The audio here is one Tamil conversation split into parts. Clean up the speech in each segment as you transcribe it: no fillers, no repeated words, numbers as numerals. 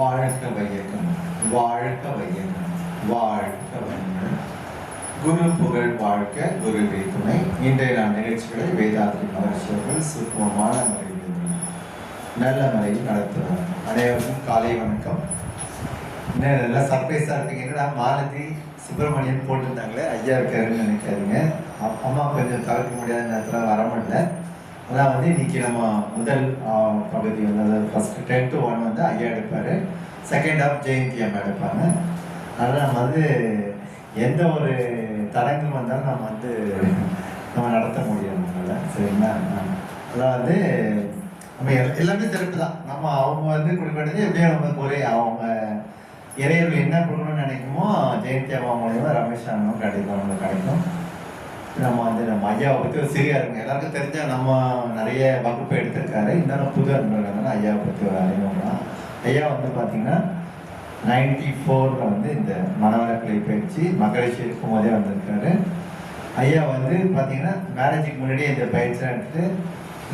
வாழ்க வையகம், வாழ்க வையகம், வாழ்க வையகம். குரு புகழ் வாழ்க, குருவே துணை. இன்றைய நிகழ்ச்சிகளை வேதாத்ரி மகர்ஷியர்கள் சுத்தமான முறையில் நல்ல முறையில் நடத்துவார். அனைவருக்கும் காலை வணக்கம். இன்னும் நல்லா சர்ப்ரைஸாக இருப்பீங்க. என்னடா மாலதி சுப்பிரமணியன் போட்டுருந்தாங்களே, ஐயா இருக்காருன்னு நினைக்காதீங்க. அம்மா கொஞ்சம் தவிர்க்க முடியாத நேரத்தில் வர முடியல. அதான் வந்து இன்னைக்கு நம்ம முதல் பகுதி வந்து ஃபர்ஸ்ட் 10 to 1 வந்து ஐயா எடுப்பார். செகண்ட் ஹாஃப் ஜெயந்தி அம்மா எடுப்பாங்க. அதனால் நம்ம வந்து எந்த ஒரு தடங்கள் வந்தாலும் நம்ம நடத்த முடியும் நம்மளால். சரிங்களா? அதான் வந்து நம்ம எல்லாமே சிறப்பு தான். நம்ம அவங்க வந்து கொடுக்கறது எப்படியும் நமக்கு ஒரே அவங்க இறையர்கள் என்ன கொடுக்கணும்னு நினைக்குமோ ஜெயந்தி அம்மா மூலியமாக ரமேஷ் அண்ணனும் கண்டிப்பாக நம்மளுக்கு கிடைக்கும். நம்ம ஐயாவை பற்றி ஒரு சிறியா இருக்கும். எல்லாருக்கும் தெரிஞ்ச நம்ம நிறைய வகுப்பு எடுத்திருக்காரு. இருந்தாலும் புது அன்பர்கள் ஐயாவை பற்றி ஒரு அறிமுகம். ஐயா வந்து பார்த்தீங்கன்னா 94 வந்து இந்த மனவளக்கலை பயிற்சி மகரிஷி இருக்கும் போதே வந்திருக்காரு. ஐயா வந்து பார்த்தீங்கன்னா மேரேஜுக்கு முன்னாடியே இந்த பயிற்சி எடுத்துட்டு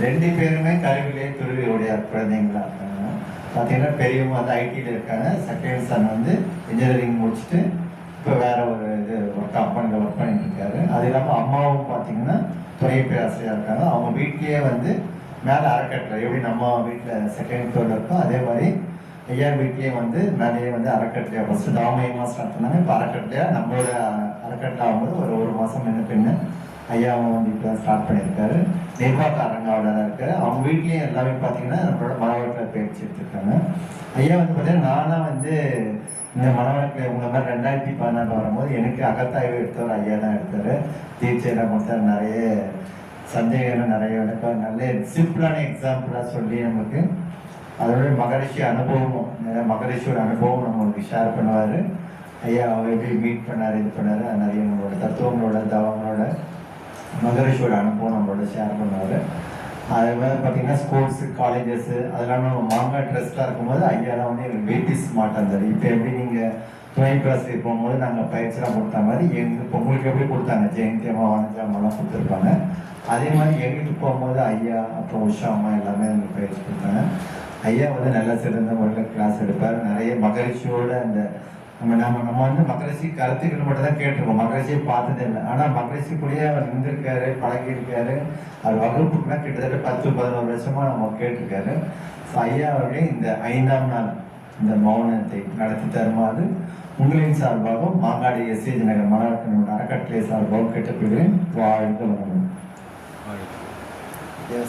2 பேருமே கருவிலே துருவியோடைய குழந்தைங்களா இருக்காங்க. பார்த்தீங்கன்னா பெரியவங்க வந்து ஐடியில் இருக்காங்க. செகண்ட் சன் வந்து இன்ஜினியரிங் முடிச்சுட்டு இப்போ வேற ஒரு இது கம்பெனியில் ஒர்க் பண்ணிட்டு இருக்காரு. அது இல்லாமல் அம்மாவும் பார்த்தீங்கன்னா துணை பேராசிரியராக இருக்காங்க. அவங்க வீட்லேயே வந்து மேலே அறக்கட்டளை எப்படி நம்ம வீட்டில் செகண்ட் ஃப்ளோரில் இருக்கோம், அதே மாதிரி ஐயா வீட்லேயே வந்து மேலேயே வந்து அறக்கட்டளையாக ஃபஸ்ட்டு தாமயமாக ஸ்டார்ட் பண்ணாங்க. இப்போ அறக்கட்டளையாக நம்மளோட அறக்கட்டளை ஆகும்போது ஒரு மாதம் முன்ன பின்ன ஐயாவும் வந்து இப்போ ஸ்டார்ட் பண்ணியிருக்காரு. நிர்வாக அரங்காவலராக இருக்காரு. அவங்க வீட்லேயும் எல்லாமே பார்த்தீங்கன்னா நம்மளோட மனவளக்கலை பயிற்சி எடுத்துருக்காங்க. ஐயா வந்து பார்த்தீங்கன்னா நானாக வந்து இந்த மனவளக்கலை உங்களை மாதிரி 2014 வரும்போது எனக்கு அகத்தாய்வு எடுத்தவர் ஐயா தான் எடுத்தார். டீச்சராக கொடுத்தாரு. நிறைய சந்தேகங்கள் நிறைய விளக்கம் நல்ல சிம்பிளான எக்ஸாம்பிளாக சொல்லி நமக்கு அதோட மகரிஷி அனுபவமும் மகரிஷியோட அனுபவம் நம்மளுக்கு ஷேர் பண்ணுவார். ஐயா அவர் எப்படி மீட் பண்ணார், இது பண்ணார், நிறைய நம்மளோட தத்துவங்களோட தவங்களோட மகரிஷியோட அனுபவம் நம்மளோட ஷேர் பண்ணுவார். அது மாதிரி பார்த்தீங்கன்னா ஸ்கூல்ஸு காலேஜஸ்ஸு அதெல்லாம் நம்ம மாங்காய் ட்ரெஸ்ட்டாக இருக்கும்போது ஐயா தான் வந்து எங்களுக்கு வெயிட்டி ஸ்மார்ட் இருந்தார். இப்போ எப்படி நீங்கள் துணை பேராசிரியர் போகும்போது நாங்கள் பயிற்சிலாம் கொடுத்த மாதிரி எங்களுக்கு உங்களுக்கு எப்படி கொடுத்தாங்க, ஜெயந்தி அம்மா வாணிஜா அம்மாலாம் கொடுத்துருப்பாங்க. அதே மாதிரி எங்களுக்கு போகும்போது ஐயா அப்புறம் உஷா அம்மா எல்லாமே எங்களுக்கு பயிற்சி கொடுத்தாங்க. ஐயா வந்து நல்லா சிறந்த முறையில் கிளாஸ் எடுப்பார். நிறைய மகரிஷியோட அந்த நம்ம வந்து மகரிஷி கருத்துக்கள் மட்டும் தான் கேட்டிருக்கோம், மகரிஷியை பார்த்ததே இல்லை. ஆனால் மகரிஷி கூடயே அவர் இருந்திருக்காரு, பழகியிருக்காரு. அவர் வகுப்புக்குலாம் கிட்டத்தட்ட 10-11 வருஷமாக நம்ம கேட்டிருக்காரு. ஸோ ஐயா அவர்களே இந்த 5ஆம் நாள் இந்த மௌனத்தை நடத்தி தருமாறு உங்களின் சார்பாகவும் மாங்காடி எஸ்ஏஜி நகர் மனவளக்கலை அறக்கட்டளை சார்பாகவும் கேட்டுக்கொள்கிறேன். வாழ்க வளமுடன்.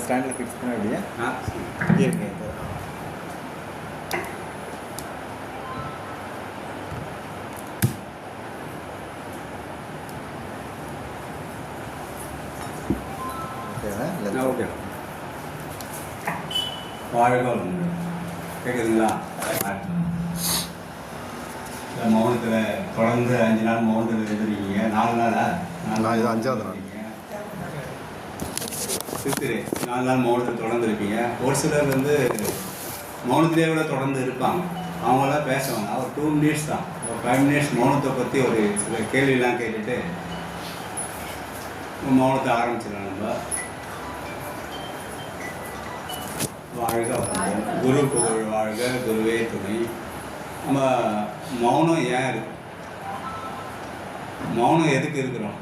ஸ்டாண்டில் ஃபிக்ஸ் பண்ண அப்படியே இருக்கேன். ஓகே, வாழ்க வளமுடன். கேட்குதுங்களா? மௌனத்தில் தொடர்ந்து 5 நாள் மௌனத்தில் எழுதுறீங்க. 4 நாளா? 5ஆவது நாள் சித்திரை 4 நாள் மௌனத்தில் தொடர்ந்து இருப்பீங்க. ஒரு சிலர் வந்து மௌனத்திலே கூட தொடர்ந்து இருப்பாங்க. அவங்களாம் பேசுவாங்க. ஒரு 2 minutes தான், ஒரு 5 minutes மௌனத்தை பற்றி ஒரு சில கேள்வியெல்லாம் கேட்டுட்டு மௌனத்தை ஆரம்பிச்சிடலாம். நம்ம வாழ்க வளமுடன். குரு புகழ் வாழ்க, குருவே துணை. நம்ம மௌனம் ஏன் இருக்கு? மௌனம் எதுக்கு இருக்கிறோம்?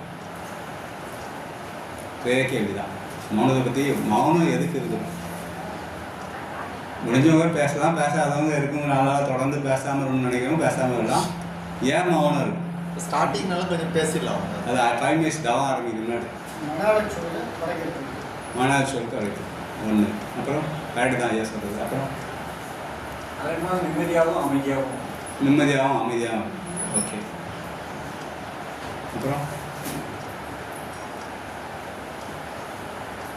பெரிய கேள்விதான். மௌனத்தை பற்றி மௌனம் எதுக்கு இருக்கிறோம்? முடிஞ்சவங்க பேசலாம், பேசாதவங்க இருக்குங்க நாளாக தொடர்ந்து பேசாமல் இருக்கணும்னு நினைக்கிறவங்க பேசாமல் இருக்கலாம். ஏன் மௌனம் இருக்கு? ஸ்டார்டிங்னால கொஞ்சம் பேசிடலாம். அது 5 minutes தவம் ஆரம்பிக்கு முன்னாடி மனாவது சொல் கரெக்ட் 1. அப்புறம் கரெக்டு தான் ஐயா சொல்கிறது. அப்புறம் நிம்மதியாகவும் அமைதியாகவும். ஓகே. அப்புறம்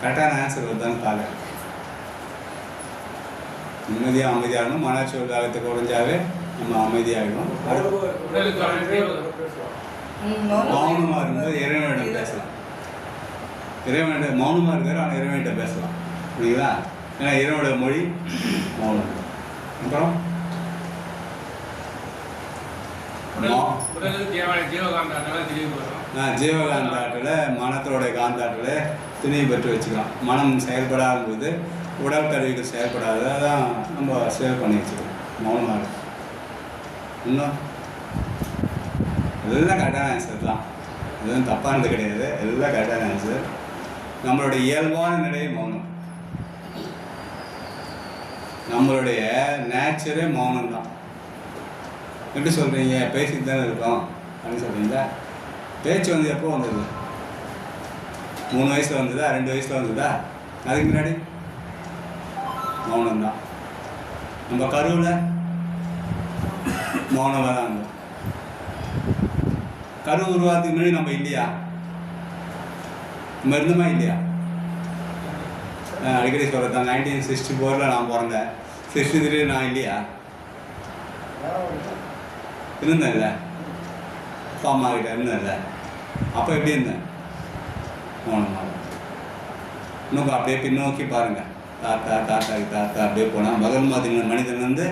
கரெக்டான ஆன்சர் வருதான்னு பாரு. நிம்மதியாக அமைதியாகணும். மனச்சொல் காலத்தை குறைஞ்சாவே நம்ம அமைதியாகிடும். மௌனமாக இருக்கும்போது இறைவனிடம் பேசலாம். இறைவனிடம் மௌனமாக இருக்காரு, ஆனால் இறைவனிட்ட பேசலாம். புரியுங்களா? ஏன்னா இறைவனோட மொழி மௌனம். அப்புறம் ஜீவகாந்தாட்டில் மனத்தோட காந்தாட்டில் துணியை பெற்று வச்சுக்கலாம். மனம் செயல்படாத போது உடல் கருவிகள் செயல்படாத தான் நம்ம சேவ் பண்ணி வச்சுக்கலாம். மௌனமாக இருக்கும். இன்னும் எல்லாம் கரெக்டான ஆன்சர் தான், எதுவும் தப்பானது கிடையாது, எல்லாம் கரெக்டான ஆன்சர். நம்மளுடைய இயல்பான நிலை மௌனம், நம்மளுடைய நேச்சரே மௌனம் தான். எப்படி சொல்கிறீங்க, பேசிட்டு தானே இருக்கோம் அப்படின்னு சொல்கிறீங்களா? பேச்சு வந்து எப்போ வந்தது? 3 வயசில் வந்ததா, 2 வயசில் வந்ததா? அதுக்கு முன்னாடி மௌனம் தான். நம்ம கருவில் மௌனமாக தான் இருந்தோம். கரு உருவாகிறதுக்கு முன்னாடி நம்ம இல்லையா? நம்ம இருந்தோமா இல்லையா? அடிக்கடி சொல்கிறதான், 1964 நான் பிறந்தேன், 63 நான் இல்லையா? இருந்தேன் இல்லை? அப்பா அம்மா கிட்ட இருந்தேன் இல்லை? அப்போ எப்படி இருந்தேன்? மௌனமாக. இன்னும் அப்படியே பின்னோக்கி பாருங்கள், தாத்தா தாத்தாக்கு தாத்தா அப்படியே போனால் முதல் மனிதன் வந்து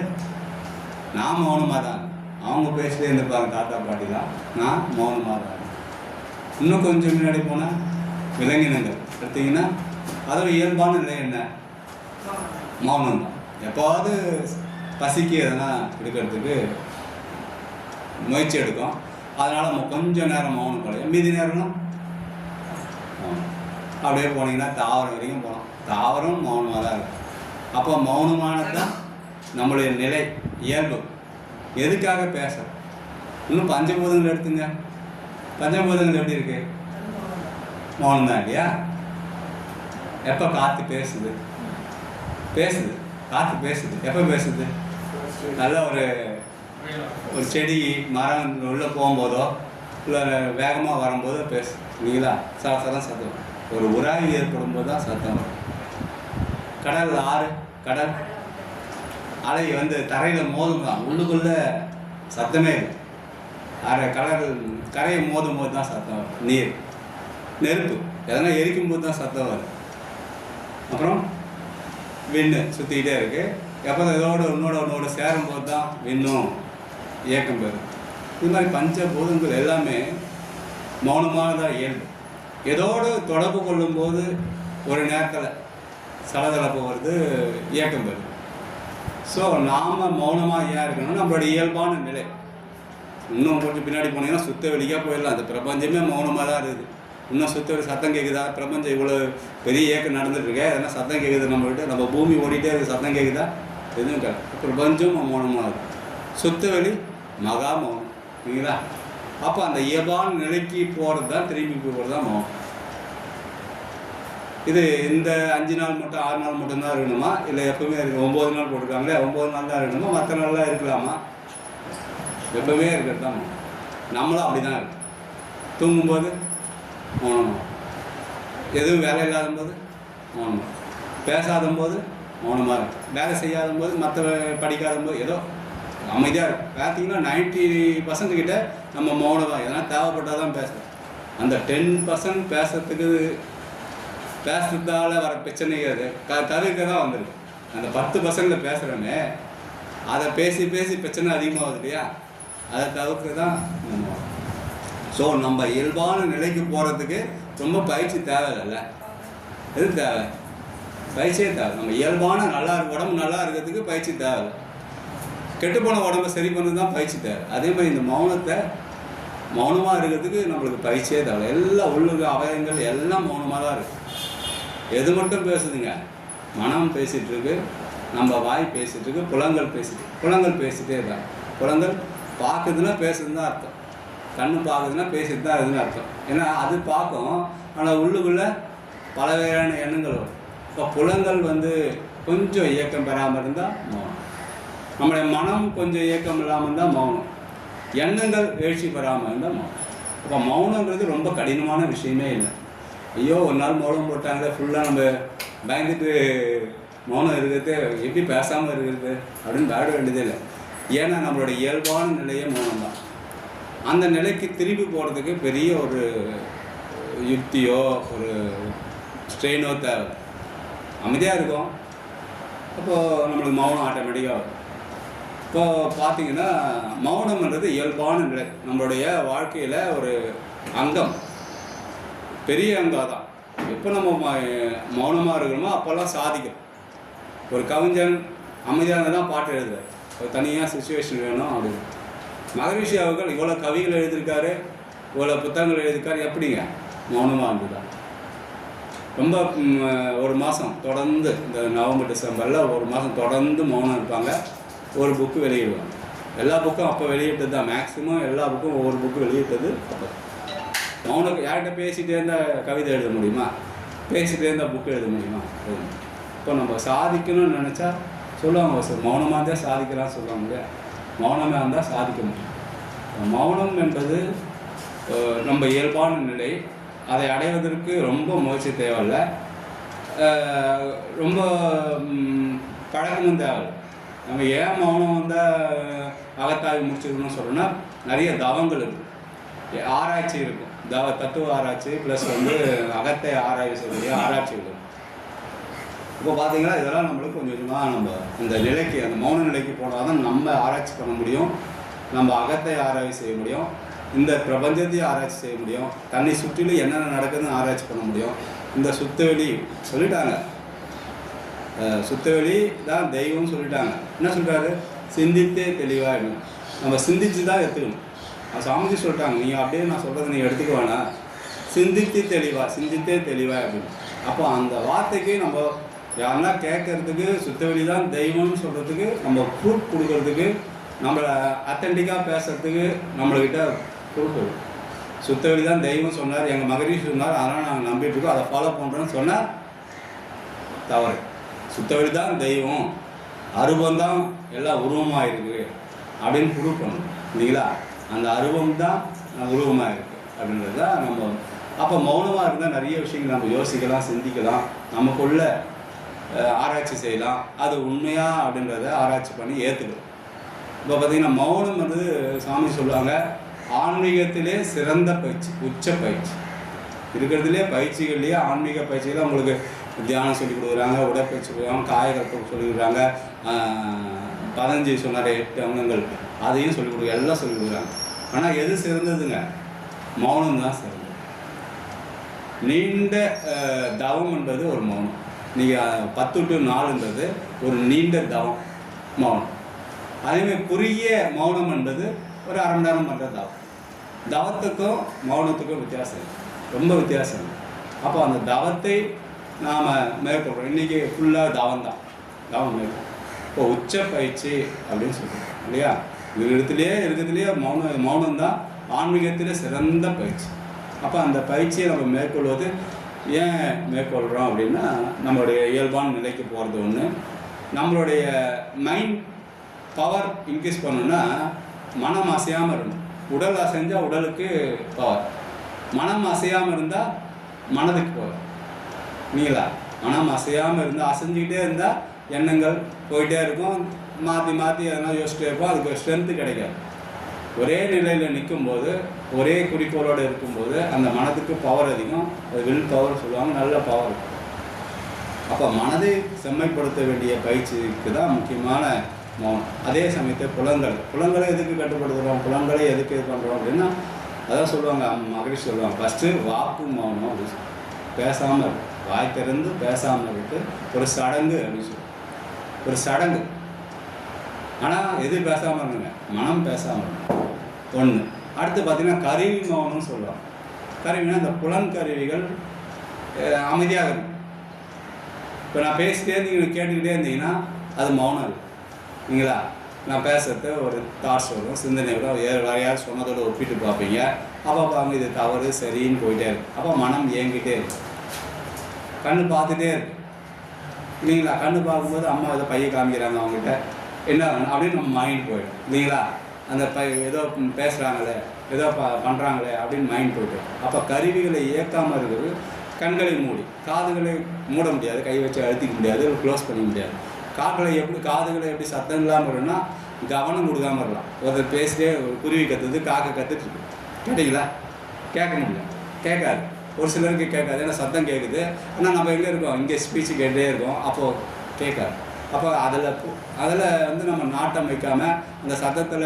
நான் மௌனமாக தான், அவங்க பேசிட்டே இருந்திருப்பாங்க தாத்தா பாட்டி தான், நான் மௌனமாக தான். இன்னும் கொஞ்சம் முன்னாடி போனால் விலங்கினங்கள் எடுத்தீங்கன்னா அதோட இயல்பான நிலை என்ன? மௌனம் தான். எப்போவாவது பசிக்கு எதனா எடுக்கிறதுக்கு முயற்சி எடுக்கும், அதனால் கொஞ்சம் நேரம் மௌனம் கிடையாது, மீதி நேரம்லாம் அப்படியே போனீங்கன்னா தாவரம் வரைக்கும் போனோம், தாவரம் மௌனமாக தான் இருக்கும். அப்போ மௌனமானது தான் நம்மளுடைய நிலை, இயல்பு. எதுக்காக பேசுகிறோம்? இன்னும் பஞ்சபூதங்கள் எடுத்துங்க, பஞ்சபூதங்கள் எப்படி இருக்கு? மௌனம் தான் இல்லையா? எப்போ காற்று பேசுது? பேசுது, காற்று பேசுது. எப்போ பேசுது? நல்ல ஒரு செடி மரம் உள்ளே போகும்போதோ இல்லை வேகமாக வரும்போதோ பேசு இல்லைங்களா? சலம் சத்தம். ஒரு உராய்வு ஏற்படும் போது தான் சத்தம் வரும். கடல், ஆறு, கடல் அலை வந்து தரையில் மோதும் தான், உள்ளுக்குள்ளே சத்தமே இல்லை. கடல் கரையை மோதும் போது தான் சத்தம் வரும். நீர், நெருப்பு எதனா எரிக்கும் போது தான் சத்தம் வரும். அப்புறம் விண்ணு சுற்றிக்கிட்டே இருக்குது, எப்போ ஒன்னோட சேரும்போது தான் விண்ணும் இயக்கம் பெறும். இது மாதிரி பஞ்சபூதங்கள் எல்லாமே மௌனமானதாக இயல்பு. ஏதோடு தொடர்பு கொள்ளும்போது ஒரு நேரத்தில் சலதளப்பு வருது, இயக்கம் பெறுது. ஸோ நாம் மௌனமாக ஏன் இருக்கணும்னா நம்மளுடைய இயல்பான நிலை. இன்னும் கொஞ்சம் பின்னாடி போனீங்கன்னா சுத்த வெளியாக போயிடலாம், அந்த பிரபஞ்சமே மௌனமாக தான் இருக்குது. இன்னும் சுத்த வெளி சத்தம் கேட்குதா? பிரபஞ்சம் இவ்வளோ பெரிய இயக்கம் நடந்துட்டுருக்கு, அதனால் சத்தம் கேட்குது நம்மகிட்ட, நம்ம பூமி ஓடிட்டே இருக்குது, சத்தம் கேட்குதா? எதுவும் கேட்க. பிரபஞ்சம் மௌனமாக இருக்குது, சுத்த வெளி மகா மௌனம் இல்லைங்களா? அப்போ அந்த இயல்பான நிலைக்கு போகிறது தான், திரும்பி போகிறது தான் மௌனம். இது இந்த 5 நாள் மட்டும் 6 நாள் மட்டும்தான் இருக்கணுமா? இல்லை எப்பவுமே இருக்கு? 9 நாள் போட்டிருக்காங்களே, 9 நாள் தான் இருக்கணுமா? மற்ற நாள்லாம் இருக்கலாமா? எப்பவுமே இருக்கிறது தான் மௌனம். நம்மளும் அப்படி தான் இருக்கு. தூங்கும்போது மௌனமாக, எதுவும் வேலை இல்லாத போது மௌனமாக, பேசாத போது மௌனமாக இருக்கு, வேலை செய்யாத போது, மற்ற படிக்காத போது ஏதோ அமைதியாக இருக்கும். பார்த்தீங்கன்னா 90% கிட்ட நம்ம மௌனம் தான். எதனா தேவைப்பட்டால் தான் பேசுகிறோம். அந்த 10% பேசுறதால வர பிரச்சனைகள் தவிர்க்க தான் வந்துருக்கு. அந்த 10% பேசுகிறோமே, அதை பேசி பிரச்சனை அதிகமாகுது இல்லையா? அதை தவிர்க்க தான் நம்ம. ஸோ நம்ம இயல்பான நிலைக்கு போகிறதுக்கு ரொம்ப பயிற்சி தேவையில்ல. எது தேவை? பயிற்சியே தேவை. நம்ம இயல்பான உடம்பு நல்லா இருக்கிறதுக்கு பயிற்சி தேவையில்லை. கெட்டுப்போன உடம்பை சரி பண்ணது தான் பயிற்சி தேவை. அதே மாதிரி இந்த மௌனமாக இருக்கிறதுக்கு நம்மளுக்கு பயிற்சியே தேவை. எல்லா உள்ளுக்கு அவயங்கள் எல்லாம் மௌனமாக தான் இருக்குது. எது மட்டும் பேசுதுங்க? மனம் பேசிகிட்டு இருக்கு, நம்ம வாய் பேசிகிட்டு இருக்கு, புலங்கள் பேசிகிட்டே இருக்காங்க. புலங்கள் பார்க்குதுன்னா பேசுறது தான் அர்த்தம், கண்ணு பார்க்குதுன்னா பேசிட்டு தான் இருக்குதுன்னு அர்த்தம். ஏன்னா அது பார்க்கும், ஆனால் உள்ளுக்குள்ளே பலவகையான எண்ணங்கள் வரும். இப்போ புலங்கள் வந்து கொஞ்சம் இயக்கம் பெறாமல் இருந்தால் மௌனம், நம்முடைய மனம் கொஞ்சம் இயக்கம் இல்லாமல் இருந்தால் மௌனம், எண்ணங்கள் எழுச்சி பெறாமல் இருந்தால் மௌனம். இப்போ மௌனங்கிறது ரொம்ப கடினமான விஷயமே இல்லை. ஐயோ ஒரு நாள் மௌனம் போட்டாங்களே, ஃபுல்லாக நம்ம பயந்துட்டு மௌனம் இருக்கிறது, எப்படி பேசாமல் இருக்கிறது அப்படின்னு பாட வேண்டியதே இல்லை. ஏன்னா நம்மளோட இயல்பான நிலையே மௌனம் தான். அந்த நிலைக்கு திரும்பி போகிறதுக்கு பெரிய ஒரு யுக்தியோ ஒரு ஸ்ட்ரெயினோ தேவை. அமைதியாக இருக்கும், அப்போது நம்மளுக்கு மௌனம் ஆட்டோமேட்டிக்காக வரும். இப்போது பார்த்திங்கன்னா மௌனம்ன்றது இயல்பான நிலை, நம்மளுடைய வாழ்க்கையில் ஒரு அங்கம், பெரிய அங்கம் தான். எப்போ நம்ம மௌனமாக இருக்கணுமோ அப்போல்லாம் சாதிக்கும். ஒரு கவிஞன் அமைதியாக தான் பாட்டு எழுதுறாரு, ஒரு தனியாக சுச்சுவேஷன் வேணும் அப்படின்னு. மகரிஷி அவர்கள் இவ்வளோ கவிகள் எழுதியிருக்காரு, இவ்வளோ புத்தகங்கள் எழுதியிருக்காரு, எப்படிங்க மௌனமாக இருந்துதான். ரொம்ப ஒரு மாதம் தொடர்ந்து, இந்த நவம்பர் டிசம்பரில் ஒரு மாதம் தொடர்ந்து மௌனம் இருப்பாங்க. ஒரு புக்கு வெளியிடுவாங்க. எல்லா புக்கும் அப்போ வெளியிட்டது தான். மேக்ஸிமம் எல்லா புக்கும் ஒவ்வொரு புக்கு வெளியிட்டது அப்போ. மௌனம் யார்கிட்ட பேசிகிட்டே இருந்தால் கவிதை எழுத முடியுமா? பேசிகிட்டே இருந்தால் புக்கு எழுத முடியுமா? இப்போ நம்ம சாதிக்கணும்னு நினச்சா சொல்லுவாங்க, சார் மௌனமாக இருந்தால் சாதிக்கலாம் சொல்லுவாங்க இல்லையா? மௌனமாக இருந்தால் சாதிக்க முடியும். மௌனம் என்பது நம்ம இயல்பான நிலை. அதை அடைவதற்கு ரொம்ப முயற்சி தேவையில்லை, ரொம்ப பழக்கமும் தேவையில்லை. நம்ம ஏன் மௌனம் வந்தால் அகத்தாய்வு முடிச்சிருக்கணும்னு சொல்கிறோன்னா, நிறைய தவங்கள் இருக்குது, ஆராய்ச்சி இருக்கும். தத்துவ ஆராய்ச்சி ப்ளஸ் அகத்தை ஆராய்ச்சி செய்யக்கூடிய ஆராய்ச்சி இருக்கும். இப்போ பார்த்தீங்கன்னா இதெல்லாம் நம்மளுக்கு கொஞ்சம் கொஞ்சமாக நம்ம இந்த நிலைக்கு, அந்த மௌன நிலைக்கு போனால் தான் நம்ம ஆராய்ச்சி பண்ண முடியும், நம்ம அகத்தை ஆராய்ச்சி செய்ய முடியும், இந்த பிரபஞ்சத்தையும் ஆராய்ச்சி செய்ய முடியும், தன்னை சுற்றிலும் என்னென்ன நடக்குதுன்னு ஆராய்ச்சி பண்ண முடியும். இந்த சுத்தவெளி சொல்லிட்டாங்க, சுத்தவெளி தான் தெய்வம்னு சொல்லிட்டாங்க. என்ன சொல்கிறாரு? சிந்தித்தே தெளிவாக. நம்ம சிந்திச்சு தான் எடுத்துக்கணும். சாமிஜி சொல்லிட்டாங்க, நீங்கள் அப்படியே நான் சொல்கிறத நீங்கள் எடுத்துக்க வேணாம், சிந்தித்தே தெளிவாக அப்படின்னு. அப்போ அந்த வார்த்தைக்கு நம்ம யாருன்னா கேட்கறதுக்கு, சுத்தவெளி தான் தெய்வம்னு சொல்கிறதுக்கு, நம்ம ப்ரூஃப் கொடுக்கறதுக்கு, நம்மளை அத்தன்டிக்காக பேசுறதுக்கு நம்மள்கிட்ட ப்ரூஃப். சுத்தவெளி தான் தெய்வம் சொன்னார், எங்கள் மகரிஷி சொன்னார், அதனால் நாங்கள் நம்பிட்டு இருக்கோம், அதை ஃபாலோ பண்ணுறோன்னு சொன்னால் தவறு. சுத்தவெளி தான் தெய்வம், அருவம் எல்லாம் உருவமாக இருக்குது அப்படின்னு ப்ரூவ் பண்ணணும் இல்லைங்களா? அந்த அருவம் தான் உருவமாக இருக்குது அப்படின்றது தான் நம்ம. அப்போ மௌனமாக இருந்தால் நிறைய விஷயங்கள் நம்ம யோசிக்கலாம், சிந்திக்கலாம், நமக்குள்ள ஆராய்ச்சி செய்யலாம். அது உண்மையா அப்படின்றத ஆராய்ச்சி பண்ணி ஏற்றுக்கணும். இப்போ பார்த்திங்கன்னா மௌனம் சாமி சொல்லுவாங்க, ஆன்மீகத்திலே சிறந்த பயிற்சி, உச்ச பயிற்சி. இருக்கிறதுலே பயிற்சிகள்லேயே ஆன்மீக பயிற்சிகள் உங்களுக்கு தியானம் சொல்லிக் கொடுக்குறாங்க, உடற்பயிற்சி கொடுக்குறாங்க, காயகல்பம் சொல்லிக் கொடுக்குறாங்க, பதஞ்சலி சொன்னார் 8 அங்கங்கள், அதையும் சொல்லிக் கொடுக்குறாங்க, எல்லாம் சொல்லிக் கொடுக்குறாங்க. ஆனால் எது சிறந்ததுங்க? மௌனம் தான் சிறந்தது. நீண்ட தவம் என்பது ஒரு மௌனம். நீங்கள் 10 to 4ன்றது ஒரு நீண்ட தவம் மௌனம். அதேமாதிரி குறுகிய மௌனம் என்பது ஒரு அரை மணி நேரம் பண்ணுற தவம். தவத்துக்கும் மௌனத்துக்கும் வித்தியாசம், ரொம்ப வித்தியாசம். அப்போ அந்த தவத்தை நாம் மேற்கொள்கிறோம். இன்றைக்கி ஃபுல்லாக தவம் மேற்கொள்ளும். இப்போ உச்ச பயிற்சி அப்படின்னு சொல்கிறோம் இல்லையா? இருக்கிறதுலையே மௌனம் தான் ஆன்மீகத்திலே சிறந்த பயிற்சி. அப்போ அந்த பயிற்சியை நம்ம மேற்கொள்வது ஏன் மேற்கொள்கிறோம் அப்படின்னா, நம்மளுடைய இயல்பான நிலைக்கு போகிறது ஒன்று. நம்மளுடைய மைண்ட் பவர் இன்க்ரீஸ் பண்ணணுன்னா மனம் அசையாமல் இருக்கணும். உடல் அசைஞ்சால் உடலுக்கு பவர், மனம் அசையாமல் இருந்தால் மனதுக்கு பவர். நீங்களா மனம் அசையாமல் இருந்தால், அசைஞ்சிக்கிட்டே இருந்தால் எண்ணங்கள் போயிட்டே இருக்கும், மாற்றி எதனா யோசிச்சுட்டே இருப்போம், அதுக்கு ஸ்ட்ரென்த்து கிடைக்காது. ஒரே நிலையில் நிற்கும்போது, ஒரே குறிக்கோளோடு இருக்கும்போது அந்த மனதுக்கு பவர் அதிகம். அது வில் பவர் சொல்லுவாங்க, நல்ல பவர். அப்போ மனதை செம்மைப்படுத்த வேண்டிய பயிற்சிக்கு தான் முக்கியமான மௌனம். அதே சமயத்தை புலன்களை எதுக்கு கட்டுப்படுத்துகிறோம், புலன்களை எதுக்கு இது பண்ணுறோம் அப்படின்னா, அதான் சொல்லுவாங்க மகரிஷி சொல்லுவாங்க, ஃபஸ்ட்டு வாக்கு மௌனம் அப்படின்னு சொல்லி பேசாமல் இருக்கு, வாய் திறந்து பேசாமல் இருக்கு ஒரு சடங்கு அப்படின்னு சொல்லி, ஒரு சடங்கு. ஆனால் எது பேசாமல் இருந்துங்க, மனம் பேசாமல் இருங்க ஒன்று. அடுத்து பார்த்திங்கன்னா கருவி மௌனம்னு சொல்லுவாங்க. கருவினா இந்த புலன் கருவிகள் அமைதியாக இருக்கும். இப்போ நான் பேசிட்டே நீங்கள் கேட்டுக்கிட்டே இருந்தீங்கன்னா அது மௌனம் இருக்கும் இல்லைங்களா? நான் பேசுறது ஒரு தாட்ஸ் வரும், சிந்தனை வரும், யார் சொன்னதோடு ஒப்பிட்டு பார்ப்பீங்க. அப்போ அவங்க இது தவறு சரின்னு போயிட்டே இருக்கும். அப்போ மனம் இயங்கிட்டே இருக்கும். கண்ணு பார்த்துட்டே இருக்கு இல்லைங்களா? கண்ணு பார்க்கும்போது அம்மா ஏதோ பையை காமிக்கிறாங்க அவங்ககிட்ட, என்ன அப்படின்னு நம்ம மைண்ட் போயிடும் இல்லைங்களா? அந்த ஏதோ பேசுகிறாங்களே, ஏதோ பண்ணுறாங்களே அப்படின்னு மைண்ட் போய்ட்டு. அப்போ கருவிகளை இயக்காமல் இருக்கிறது கண்களை மூடி, காதுகளை மூட முடியாது, கை வச்சு அழுத்திக்க முடியாது, க்ளோஸ் பண்ணிக்க முடியாது. காதுகளை எப்படி சத்தம் இல்லாமல் வரும்னா கவனம் கொடுக்காமல் இருக்கலாம். ஒருத்தர் பேசிட்டே ஒரு குருவி கற்றுது, காக்கை கற்றுட்டு கேட்டீங்களா? கேட்க முடியல, கேட்காது. ஒரு சிலருக்கு கேட்காது, ஏன்னா சத்தம் கேட்குது. ஆனால் நம்ம எங்கே இருக்கோம், இங்கே ஸ்பீச்சு கேட்டே இருக்கோம், அப்போது கேட்காது. அப்போ அதில் நம்ம நாட்டம் வைக்காமல் அந்த சத்தத்தில்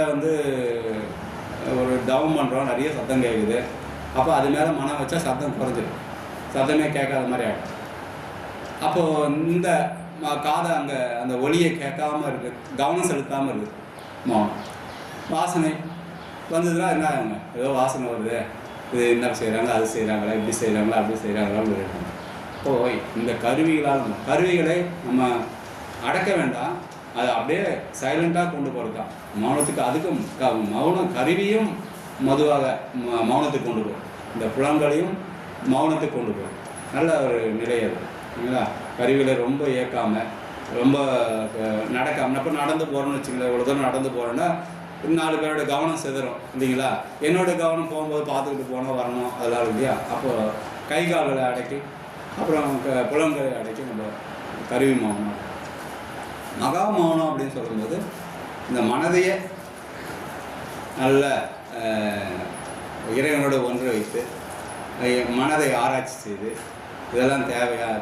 ஒரு தவம் பண்ணுறோம், நிறைய சத்தம் கேட்குது. அப்போ அது மேலே மனம் வச்சா சத்தம் குறைஞ்சிடும், சத்தமே கேட்காத மாதிரி ஆகிடும். அப்போது இந்த காதை அங்கே அந்த ஒலியை கேட்காமல் இருக்குது, கவனம் செலுத்தாமல் இருக்குது மௌனம். வாசனை வந்ததுன்னா என்ன ஆகுங்க, ஏதோ வாசனை வருது, இது என்ன செய்கிறாங்க, அது செய்கிறாங்களா, இப்படி செய்கிறாங்களா, அப்படி செய்கிறாங்களான்னு இருக்கும். இப்போது இந்த கருவிகளை நம்ம அடக்க வேண்டாம், அதை அப்படியே சைலண்ட்டாக கொண்டு போகிறது தான் மௌனத்துக்கு. அதுக்கும் மௌனம் கருவியும் மதுவாக மௌனத்துக்கு கொண்டு போகும், இந்த புலன்களையும் மௌனத்துக்கு கொண்டு போகும். நல்ல ஒரு நிலை அது இல்லைங்களா. கருவிகளை ரொம்ப இயக்காமல் ரொம்ப நடக்காமல், இப்போ நடந்து போகிறோன்னு வச்சுங்களேன், இவ்வளோ தூரம் நடந்து போகிறோன்னா 4 பேரோட கவனம் சிதறும் இல்லைங்களா. என்னோடய கவனம் போகும்போது பார்த்துக்கிட்டு போனால் வரணும், அதெல்லாம் இல்லையா. அப்போது கை கால்களை அடக்கி அப்புறம் புலன்களை அடக்கி நம்ம கருவி மௌனம். மகா மௌனம் அப்படின்னு சொல்லும்போது இந்த மனதையே நல்ல இறைவனோட ஒன்று வைத்து மனதை ஆராய்ச்சி செய்து இதெல்லாம்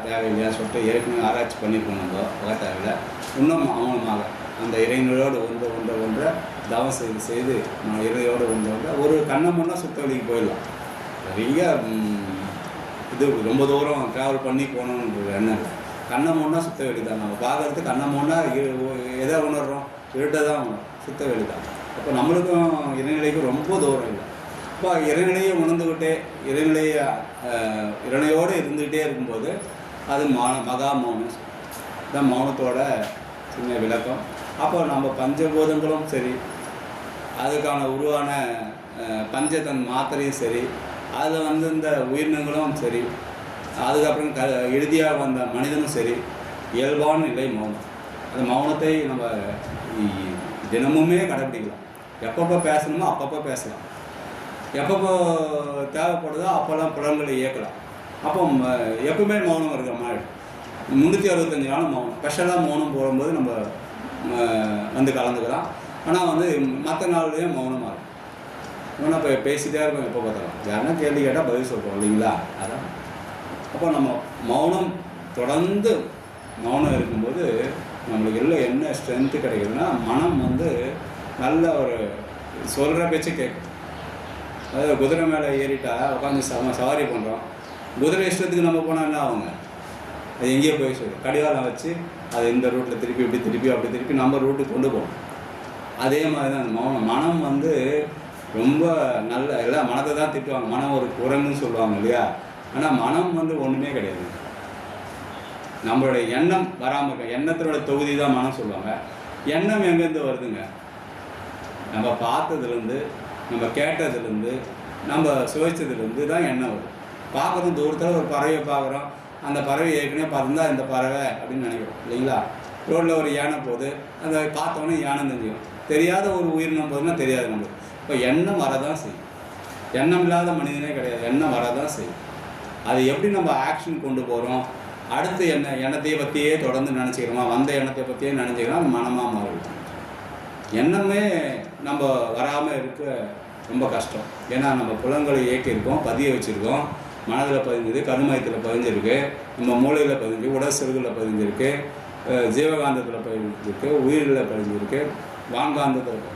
தேவையில்லையா சொல்லிட்டு ஏற்கனவே ஆராய்ச்சி பண்ணியிருக்கோம் நம்ம தேவையில்லை. இன்னும் மௌனமாக அந்த இறைவனோடு ஒன்றை தவம் செய்து இறையோடு ஒன்று ஒரு கண்ணை முன்னா சுத்த வழிக்கு போயிடலாம். நிறைய இது ரொம்ப தூரம் ட்ராவல் பண்ணி போகணுன்ற எண்ணம். கண்ணை முன்னா சுத்த வெளி தான். நம்ம பார்க்குறது கண்ணை முன்னா எதை உணர்றோம், இருட்டை தான் உணரும், சுத்த வெளி தான். அப்போ நம்மளுக்கும் இறைநிலைக்கும் ரொம்ப தூரம் இல்லை. இப்போ இறைநிலையை உணர்ந்துக்கிட்டே இறைநிலையோடு இருந்துக்கிட்டே இருக்கும்போது அது மகா மௌனம் தான் மௌனத்தோட சின்ன விளக்கம். அப்போ நம்ம பஞ்சபூதங்களும் சரி, அதுக்கான உருவான பஞ்சத்தன் மாத்திரையும் சரி, அதில் இந்த உயிரினங்களும் சரி, அதுக்கப்புறம் இறுதியாக வந்த மனிதனும் சரி, இயல்பான நிலை மௌனம். அந்த மௌனத்தை நம்ம தினமுமே கடைப்பிடிக்கலாம். எப்பப்போ பேசணுமோ அப்பப்போ பேசலாம், எப்பப்போ தேவைப்படுதோ அப்போல்லாம் புலன்களை இயக்கலாம். அப்போ எப்பவுமே மௌனம் இருக்கிற மாதிரி 365 நாளும் மௌனம். ஸ்பெஷலாக மௌனம் போடும்போது நம்ம கலந்துக்கலாம். ஆனால் மற்ற நாள்லேயும் மௌனமாக இருக்கும். இன்னும் இப்போ பேசிகிட்டே இருக்கும், எப்போ பார்த்தாலும் யாருன்னா கேள்வி கேட்டால் பதில் சொல்கிறோம் இல்லைங்களா. அதான் அப்போ நம்ம மௌனம் தொடர்ந்து மௌனம் இருக்கும்போது நம்மளுக்கு எல்லாம் என்ன ஸ்ட்ரென்த்து கிடைக்குதுன்னா, மனம் நல்ல ஒரு சொல்கிற பேச்சு கேட்கும். அதாவது குதிரை மேலே ஏறிட்டா உட்காந்து சவாரி பண்ணுறோம், குதிரை இஷ்டத்துக்கு நம்ம போனால் என்ன ஆகுங்க, அது எங்கேயோ போய் சொல்லும். கடிவாளம் வச்சு அது இந்த ரூட்டில் திருப்பி இப்படி திருப்பி அப்படி திருப்பி நம்ம ரூட்டுக்கு கொண்டு போகணும். அதே மாதிரி தான் மனம் ரொம்ப நல்ல எல்லாம் மனத்தை தான் திட்டுவாங்க. மனம் ஒரு குரங்குன்னு சொல்லுவாங்க இல்லையா. ஆனால் மனம் ஒன்றுமே கிடையாது. நம்மளுடைய எண்ணம் வராமல் இருக்க எண்ணத்தினோட தொகுதி தான் மனம் சொல்லுவாங்க. எண்ணம் எங்கேருந்து வருதுங்க, நம்ம பார்த்ததுலேருந்து, நம்ம கேட்டதுலேருந்து, நம்ம சுவைச்சதுலேருந்து தான் எண்ணம் வரும். பார்க்குறோம், தூரத்தில் ஒரு பறவையை பார்க்குறோம், அந்த பறவை ஏற்கனவே பார்த்துருந்தா இந்த பறவை அப்படின்னு நினைக்கிறோம் இல்லைங்களா. ரோட்டில் ஒரு யானை போகுது, அந்த பார்த்தோன்னே யானை தெரியும். தெரியாத ஒரு உயிரினம் போகுதுன்னா தெரியாது நம்மளுக்கு. இப்போ எண்ணம் வரதான் செய்யும். எண்ணம் இல்லாத மனிதனே கிடையாது, எண்ணம் வரதான் செய்யும். அது எப்படி நம்ம ஆக்ஷன் கொண்டு போகிறோம், அடுத்து எண்ணத்தை பற்றியே தொடர்ந்து நினச்சிக்கிறோமா, வந்த எண்ணத்தை பற்றியே நினச்சிக்கிறோம், அது மனமாக மாறும். எண்ணமே நம்ம வராமல் இருக்க ரொம்ப கஷ்டம். ஏன்னா நம்ம புலன்களை இயக்கியிருக்கோம், பதிய வச்சுருக்கோம். மனதில் பதிஞ்சிருக்கு, கருமயத்தில் பதிஞ்சிருக்கு, நம்ம மூளையில் பதிஞ்சிருக்கு, உடல் செல்களில் பதிஞ்சிருக்கு, ஜீவகாந்தத்தில் பதிஞ்சிருக்கு, உயிரில் பதிஞ்சிருக்கு, வான்காந்தத்தில்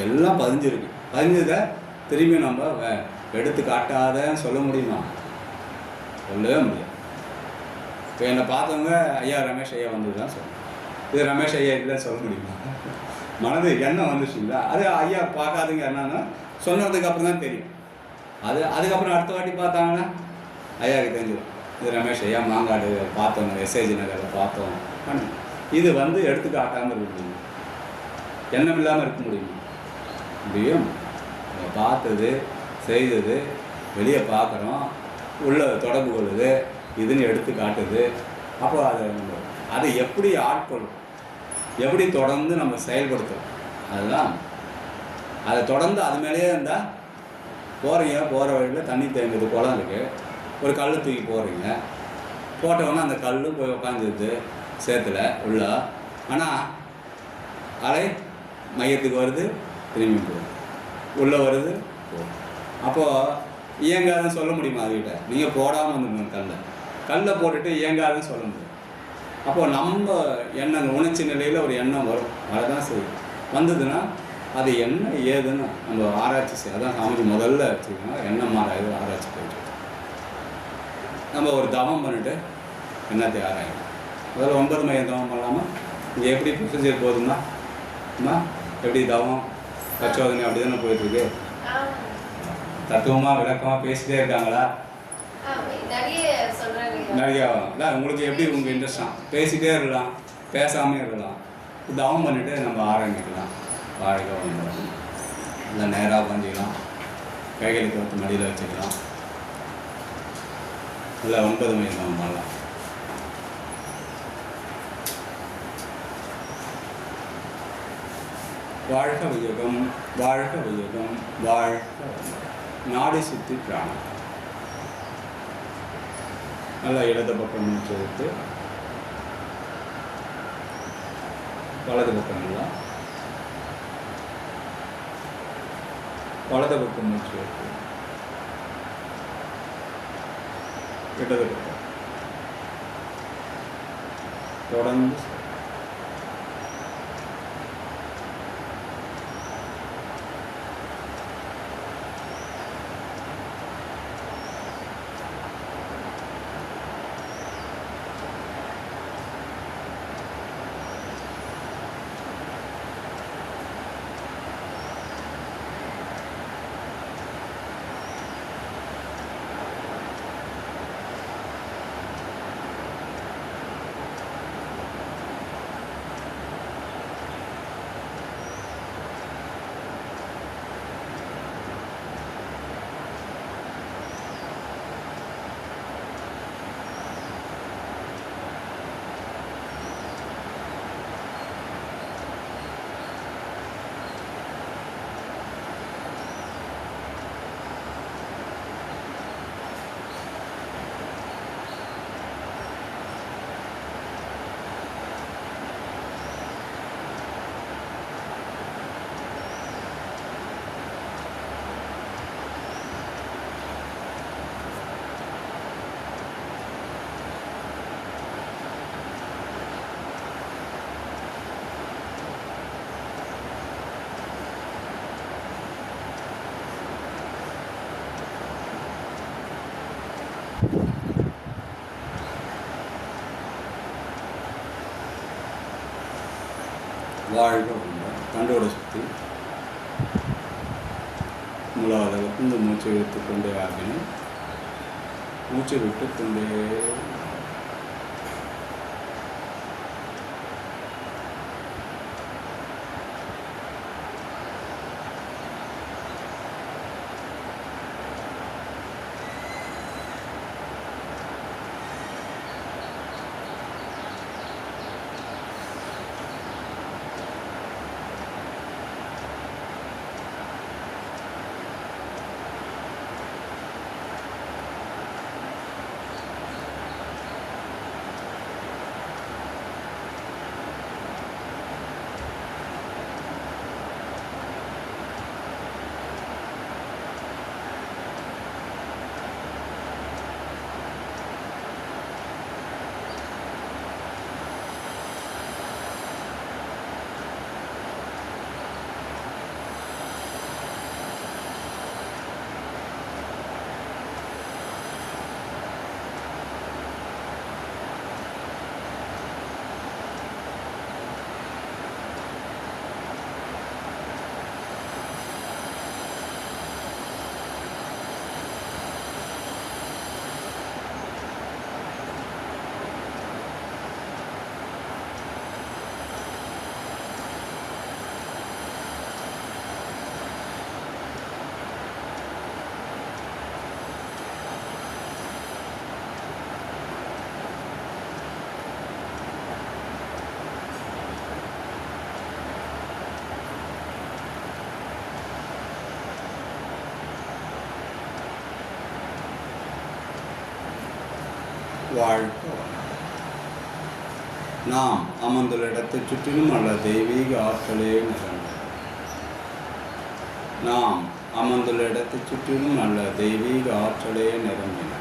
எல்லாம் பதிஞ்சிருக்கு. பதிஞ்சதை திரும்பி நம்ம எடுத்து காட்டாதன்னு சொல்ல முடியுமா? சொல்லவே முடியாது. இப்போ என்னை பார்த்தவங்க ஐயா ரமேஷ் ஐயா வந்தது தான் சொல்லணும். இது ரமேஷ் ஐயா இல்லைன்னு சொல்ல முடியுமா? மனது எண்ணம் வந்துச்சுங்களா, அது ஐயா பார்க்காதுங்க என்னன்னா சொன்னதுக்கு அப்புறம் தான் தெரியும். அதுக்கப்புறம் அடுத்த வாட்டி பார்த்தாங்கன்னா ஐயாவுக்கு தெரிஞ்சிடும், இது ரமேஷ் ஐயா மாங்காடு பார்த்தோம், எஸ்ஐஜி நகரில் பார்த்தோம். இது எடுத்து காட்டாமல் இருக்க முடியும், எண்ணம் இல்லாமல் இருக்க முடியுமா? முடியும். நம்ம பார்த்தது செய்தது வெளியே பார்க்குறோம், உள்ள தொடர்பு கொள்ளுது, இதுன்னு எடுத்து காட்டுது. அப்போ அதை எப்படி ஆட்கொள்ளும், எப்படி தொடர்ந்து நம்ம செயல்படுத்தும், அதுதான். அதை தொடர்ந்து அது மேலேயே இருந்தால் போகிற வழியில் தண்ணி தேங்குது, குளம் இருக்குது, ஒரு கல் தூக்கி போடுறீங்க, போட்டவொன்னே அந்த கல் போய் உட்காந்துருது சேத்துல உள்ள. ஆனால் அலை மையத்துக்கு வருது, திரும்பி போகுது, உள்ளே வருது, போகுது. அப்போது இயங்காதுன்னு சொல்ல முடியுமா? அதுக்கிட்ட நீங்கள் போடாமல் வந்துடணும், கல்லை போட்டுட்டு இயங்காதுன்னு சொல்ல முடியும். அப்போது நம்ம எண்ணம் உணர்ச்சி நிலையில் ஒரு எண்ணம் வரதான் செய்யும். வந்ததுன்னா அது என்ன ஏதுன்னு நம்ம ஆராய்ச்சி செய்ய, அதான் சாமிஜி முதல்ல வச்சுக்கோங்க, எண்ணம் மாறாது ஆராய்ச்சி போயிட்டு நம்ம ஒரு தவம் பண்ணிவிட்டு எண்ணத்தை ஆராயணும். முதல்ல 9 மையம் தவம் பண்ணலாமா? இங்கே எப்படி ப்ரொசீஜர் போதுங்களா? எப்படி தவம் பரிசோதனை அப்படி தானே போயிட்டுருக்கு. தத்துவமாக விளக்கமாக பேசிட்டே இருக்காங்களா? நிறையா இல்லை. உங்களுக்கு எப்படி உங்கள் இன்ட்ரெஸ்டாக பேசிகிட்டே இருக்கலாம், பேசாமே இருக்கலாம். தவம் பண்ணிவிட்டு நம்ம ஆரம்பிக்கலாம். வாழ்க்கை வந்து இல்லை நேராக உட்காந்துக்கலாம், கைகளுக்கு வந்து மடியில் வச்சுக்கலாம், இல்லை 9 மணி நம்ம பண்ணலாம். வாழ்க வையகம், வாழ்க வையகம், வாழ்க நாடி சுத்தி பிராணம். நல்லா இடது பக்கம் மூச்சு விட்டு வலது பக்கம் நல்லா வலது பக்கம் மூச்சு விட்டு இடது பக்கம் தொடர்ந்து வாழ்க தண்டோட சுற்றி மூலாவது இந்த மூச்சை விட்டுக்கொண்டே ஆகணும். மூச்சை விட்டுக்கொண்டே வாழ்க. நாம் அமர்ந்துள்ள இடத்தை சுற்றிலும் அல்ல தெய்வீக ஆற்றலே நிரம்ப. நாம் அமர்ந்துள்ள இடத்தை சுற்றிலும் அல்ல தெய்வீக ஆற்றலே நிரம்பின.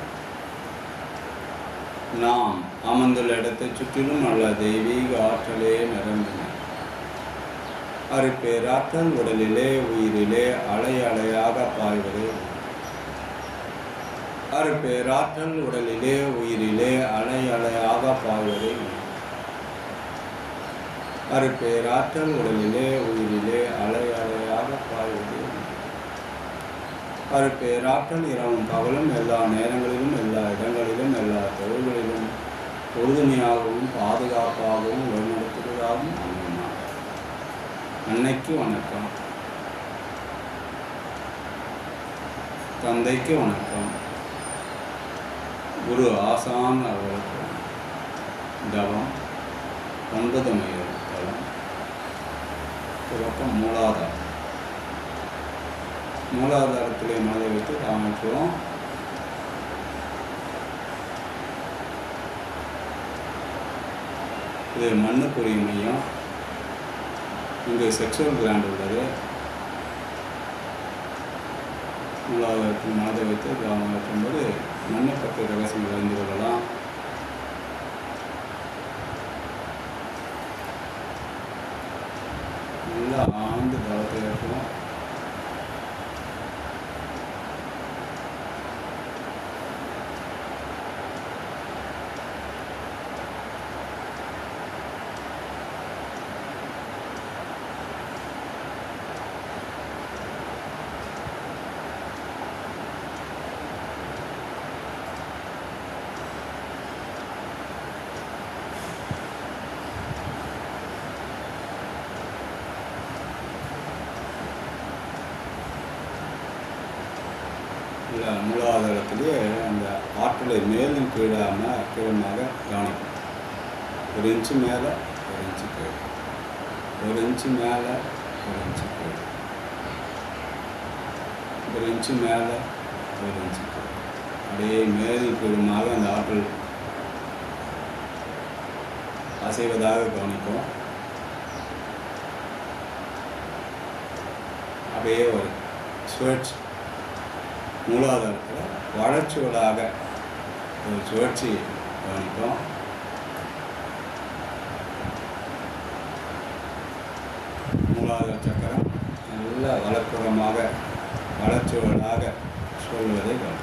நாம் அமர்ந்துள்ள இடத்தை சுற்றிலும் அல்ல தெய்வீக ஆற்றலே நிரம்பின. அருட்பேராற்றல் உடலிலே உயிரிலே அலை அலையாக பாய்வதே. அருட்பேராற்றல் உடலிலே உயிரிலே அலை அலையாக பாய்வதே. அருட்பேராற்றல் உடலிலே உயிரிலே அலை அலையாக அவர் பேராற்றல் இரவும் பகலும் எல்லா நேரங்களிலும் எல்லா இடங்களிலும் எல்லா தொழில்களிலும் உறுதுணையாகவும் பாதுகாப்பாகவும் வழிநடத்துவதாகவும் அமைந்தார். அன்னைக்கு வணக்கம். தந்தைக்கு வணக்கம். குரு ஆசான் அவர்களுக்கு தவம் 9 மைல் தளம். துவக்கம் மூலாதாரம். மூலாதாரத்திலே மனதை வைத்து அமைக்கிறோம். இது மண்ணுக்குரிய மையம். இங்கு செக்ஷுவல் கிளாண்ட் உள்ளது. மூலாதாரத்தில் மனதை வைத்து கவனம் வைக்கும்போது மண்ணை பற்றிய ரகசியங்கள் அறிந்து கொள்ளலாம். நல்லா ஆழ்ந்து கவனத்தை வைக்கணும். இல்லை மூலாதாரத்திலே அந்த ஆற்றலை மேலும் கீழாக கவனிக்கும். 1 இன்ச்சு மேலே 1 இன்ச்சு கீழே, 1 இன்ச்சு மேலே 1 இன்ச்சு கீழே, 1 இன்ச்சு மேலே 1 இன்ச்சு கீழே. அப்படியே மேலும் கீழுமாக அந்த ஆற்றல் அசைவதாக கவனிக்கும். அப்படியே ஒரு சுழற்சி மூலாதாரத்தில் வளர்ச்சிகளாக ஒரு சுழற்சி கவனிக்கும். மூலாதார சக்கரம் நல்ல வலப்புறமாக வளர்ச்சிகளாக சொல்வதை கவனிக்கும்.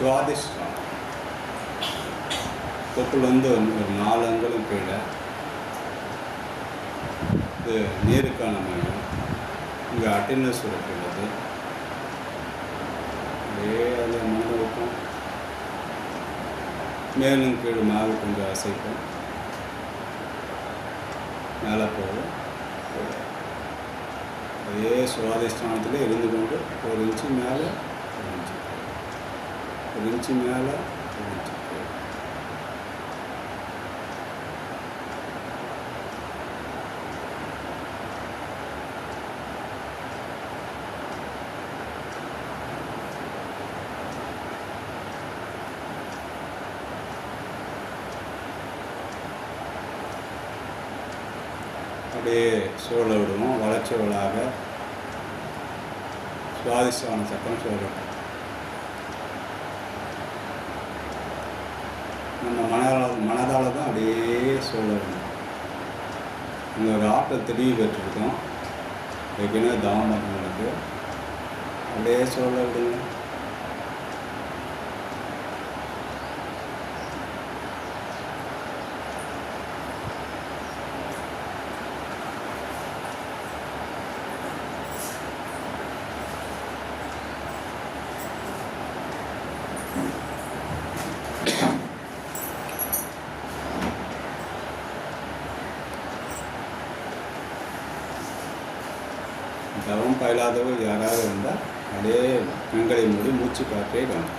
சுவாதிஷ்டம் தொப்புலேருந்து ஒரு 4 அங்குலம் கீழே இது நீருக்கான மையம். இங்கே அட்டினஸ் இருக்கிறது. அப்படியே அதில் மண் வைக்கும். மேலும் கீழுமாக கொஞ்சம் அசைக்கும். மேலே போகும். அதே சுவாதிஷ்டானத்தில் இருந்து கொண்டு 1 இன்ச்சு மேலே 1 இன்ச்சு 1 இன்ச்சு மேலே 1 இன்ச்சு. அப்படியே சோழ விடுவோம். வளச்சோளாக சுவாதிஷ்டான சக்கரம் சோழ நம்ம மனதால் தான் அப்படியே சோழ விடணும். இங்கே ஒரு ஆற்றல் தெளிவு பெற்றிருக்கோம். ஏற்கனவே தாமங்களுக்கு அப்படியே சோழ விடுங்க. தவம் பயிலாதவர் யாராவது இருந்தால் அப்படியே கண்களை மூடி மூச்சு காற்றே காணும்.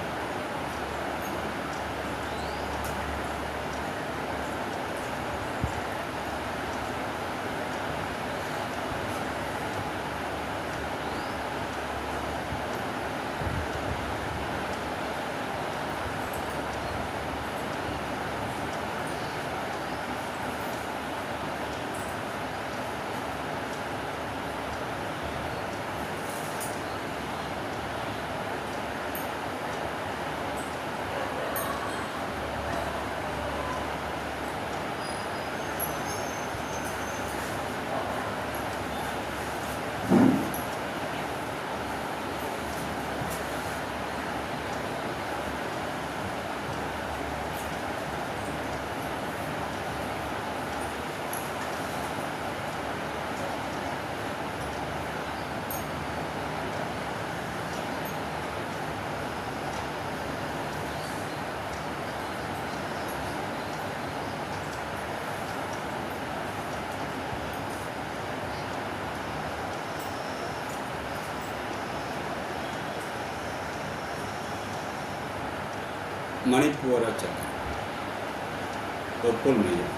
மணிப்பூர சக்கரம் தொப்புள் மையம்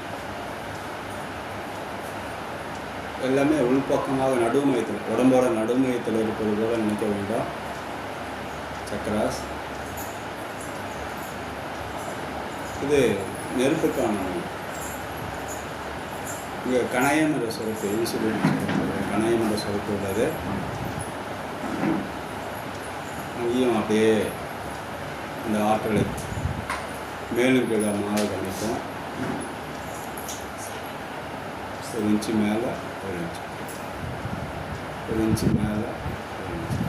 எல்லாமே உள்பக்கமாக நடுமையத்தில் உடம்போட நடுமையத்தில் இருப்பது போல நினைக்க வேண்டாம். சக்கராஸ் இது நெருப்புக்கான மையம். இங்கே கணையம் என்ற சொலுக்கு இன்சுலின் கணையம் என்ற சொலுக்கு உள்ளது. அங்கேயும் அப்படியே இந்த ஆற்றலை மேலும் கீழமாக கணிப்போம். ஒரு இன்ச்சு மேலே ஒரு இன்ச்சு, ஒரு இன்ச்சு மேலே ஒரு இன்ச்சு.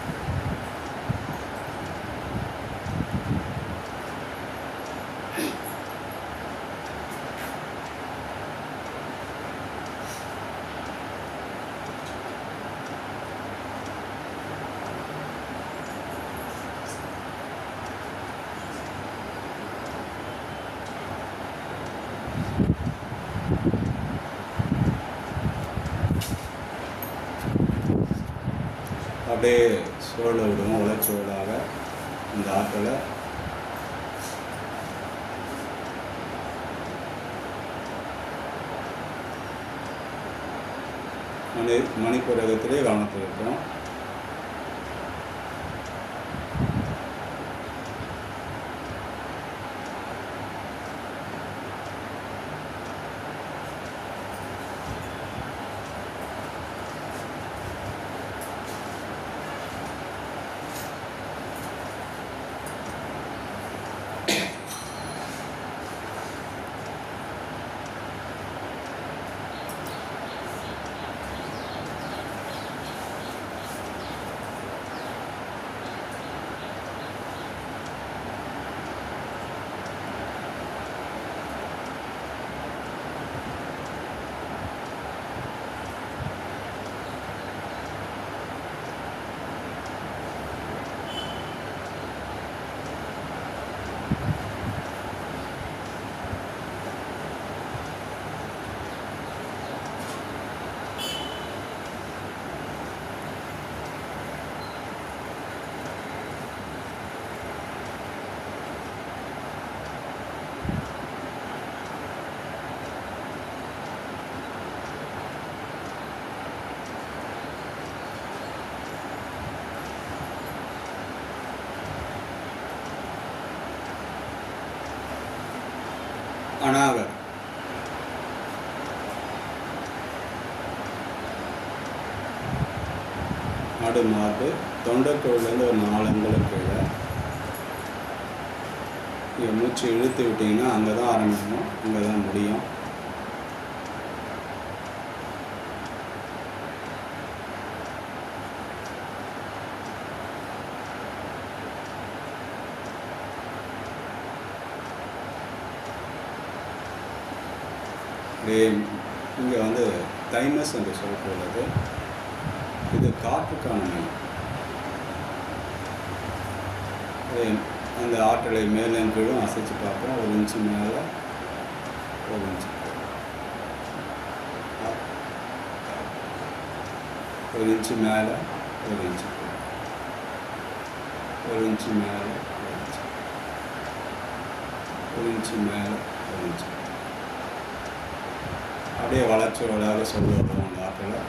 அப்படியே சோழ விடுவோம். உலச்சோழாக இந்த ஆற்றலை மணிப்புரகத்திலே கவனத்தில் இருக்கோம். அநாகர் நடு மார்பு, தொண்டைக்குழிலேருந்து ஒரு 4 அங்குலம் கீழே. நீங்கள் மூச்சு இழுத்து விட்டிங்கன்னா அங்கே தான் ஆரம்பிக்கணும், அங்கே தான் முடியும். இங்கே வந்து தைமஸ் என்று சொல்லப்படுவது, இது காற்றுக்கான மையம். அந்த ஆற்றலை மேலும் கீழும் அசைச்சு பார்ப்போம். 1 இன்ச்சு மேலே, 1 இன்ச்சு, 1 இன்ச்சு மேலே, 1 இன்ச்சு, 1 இன்ச்சு மேலே, 1 இன்ச்சு, 1 இன்ச்சு மேலே, 1 இன்ச்சு. அப்படியே வளர்ச்சியோடாக சொல்லுவோம் அந்த ஆற்றலை.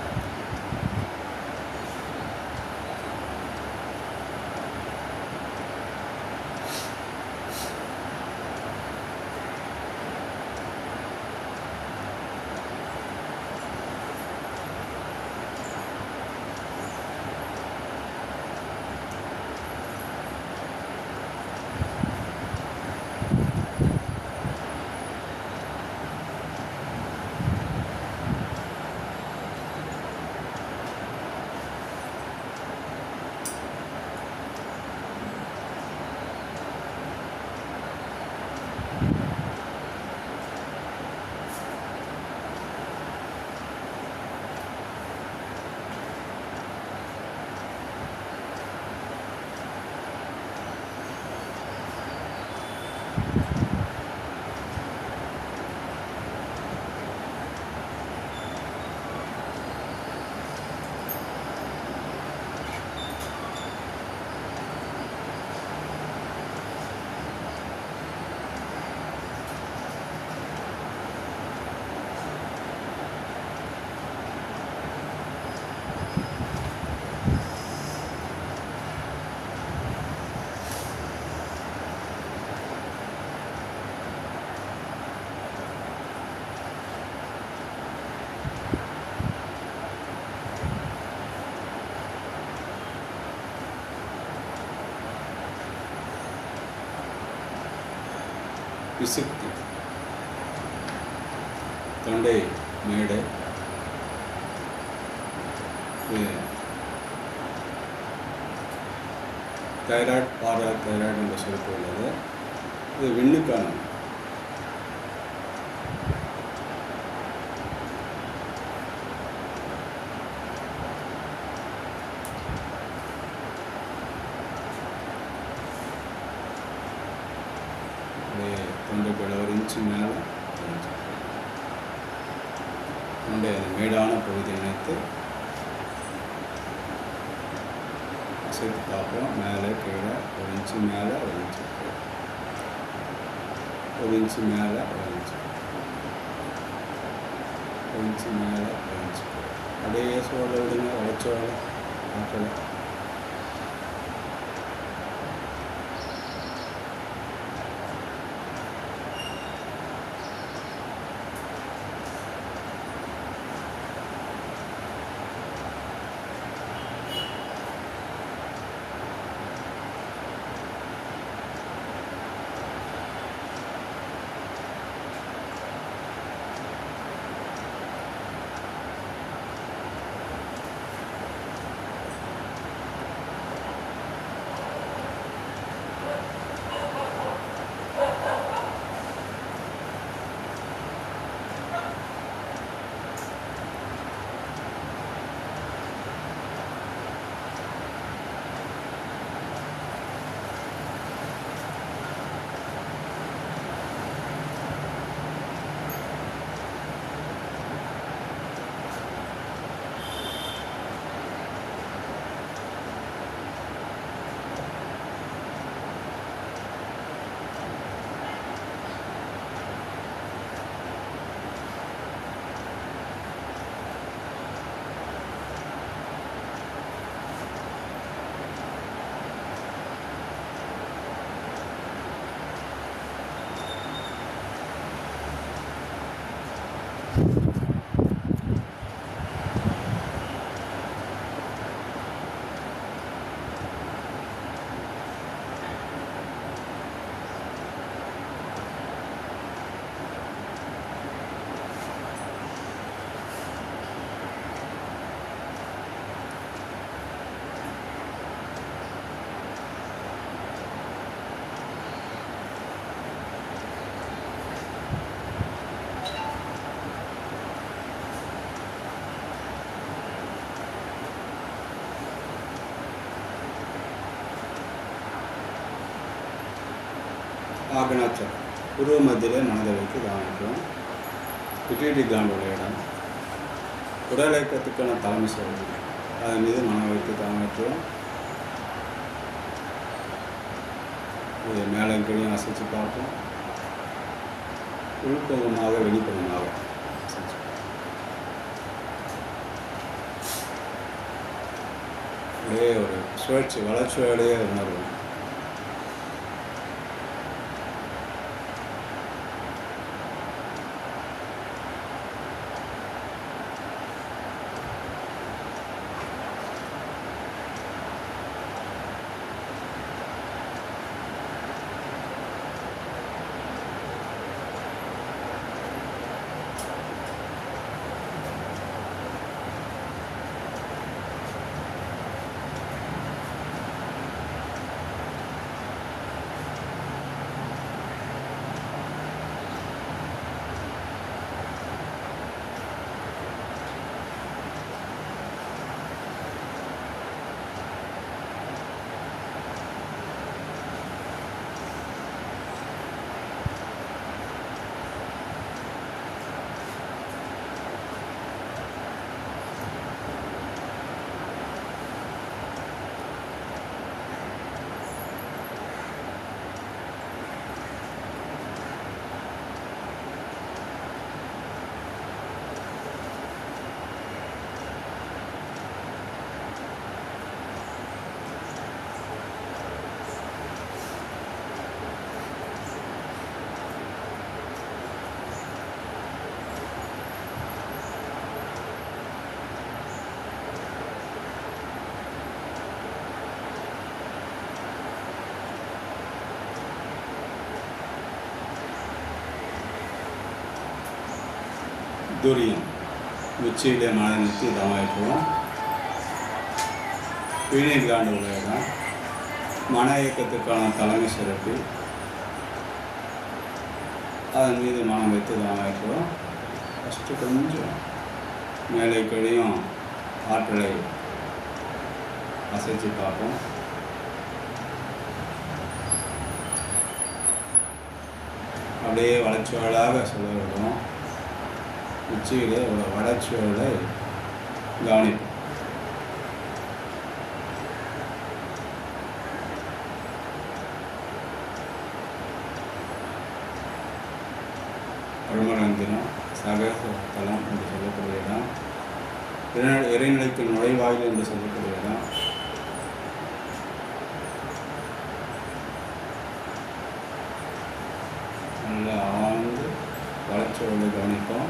விசுக்தி, தொண்டை மேடை, தைராய்டு, பாரா தைராய்டு என்ற சொல் உள்ளது. இது விண்ணுக்கான தொண்டைக்குள்ள 1 இன்ச்சு மேலே, 1 இன்ச்சு தொண்டை அந்த மேடான பகுதி இணைத்து அசைத்து பார்ப்போம். மேலே கீழே 1 இன்ச்சு மேலே, 1 இன்ச்சு கீழே, 1 இன்ச்சு மேலே, 1 இன்ச்சு, 1 இன்ச்சு மேலே, 1 இன்ச்சு கீழே. அப்படியே சோழ விடுங்க, வளைச்சோழ ஆற்றலை. ஆக்னாச்சரம் உருவ மத்தியிலே மனதை வைத்து கவனிக்கும். பிட்யூட்டரி கிளாண்ட் உள்ள இடம். உடல் இயக்கத்துக்கான தலைமை சொல்லுது, அதன் மீது மனம் வைத்து கவனிக்கும். இது மேலே கீழே அசைச்சு பார்ப்போம். உள்புறமாக வெளிப்புறமாக அசைச்சு அப்படியே ஒரு சுழற்சி வளர்ச்சியோடையே உணர்வு. துரியம் உச்சியிலே மழை நிறுத்தி இதமாயிட்டுவோம். பிணை கிளாண்டு உள்ள இடம். மன இயக்கத்துக்கான தலைமை சுரப்பி, அதன் மீது மனம் வைத்து இதமாயிட்டுவோம். ஃபஸ்ட்டு கொஞ்சம் மேலே கீழையும் ஆற்றலை அசைச்சு பார்ப்போம். அப்படியே வளர்ச்சியோடாக சொல்ல விடுவோம். உச்சியிலே ஒரு வளர்ச்சியோட கவனிப்போம். பருமரந்தினம் சகதலம் என்று சொல்லக்கூடிய இடம். இறைநிலைக்கு நுழைவாயில் என்று சொல்லக்கூடிய இடம். நல்லா ஆழ்ந்து வளர்ச்சியோடு கவனிப்போம்.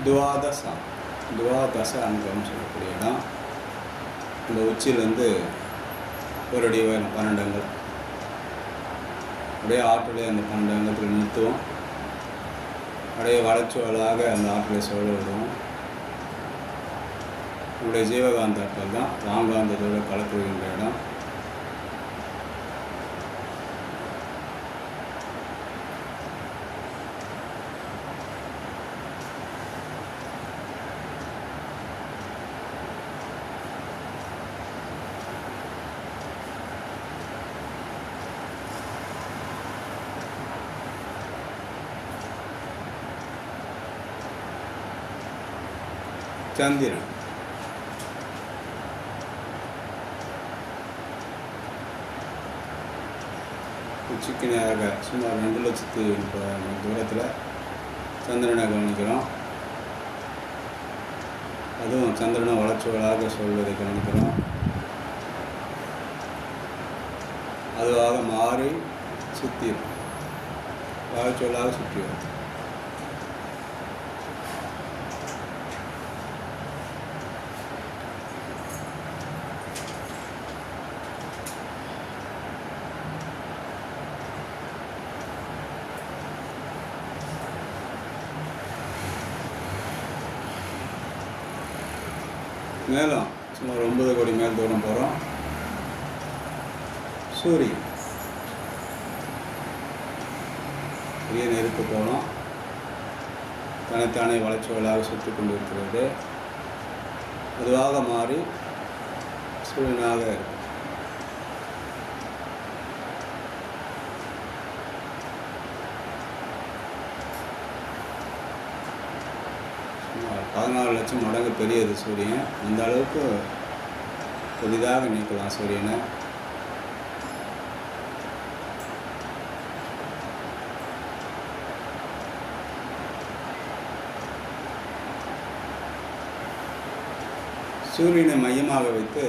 துவாதச அனுபவம் சொல்லக்கூடிய இடம். இந்த உச்சியிலேருந்து ஒரு அடி உயரம் 12 அங்கல். அப்படியே ஆற்றலை அந்த 12 அங்கத்தில் நிறுத்துவோம். அப்படியே வளர்ச்சிகளாக அந்த ஆற்றலை சொல்ல விடுவோம். நம்முடைய ஜீவகாந்த ஆற்றல் தான் ராமகாந்தத்தோடு கலப்புகின்ற இடம். சந்திரன். உச்சிக்கு நேராக சுமார் 2,00,000 தூரத்தில் சந்திரனை கவனிக்கிறோம். அதுவும் சந்திரனை வளர்ச்சிகளாக சொல்வதை கவனிக்கிறோம். அதுவாக மாறி சுற்றிடும், வளர்ச்சிகளாக சுற்றி வரும். மேலும் சுமார் 9 கோடி மேல் தூரம் போகிறோம். சூரியன் பெரிய நெருப்பு போனோம். தனித்தானே வளர்ச்சிகளாக சுற்றி கொண்டு இருக்கிறது. அதுவாக மாறி சூரியனாக இருக்கும். சுமார் 14 லட்சம் மடங்கு பெரியது சூரியன். அந்த அளவுக்கு பெரிதாக நீக்கலாம் சூரியனை. சூரியனை மையமாக வைத்து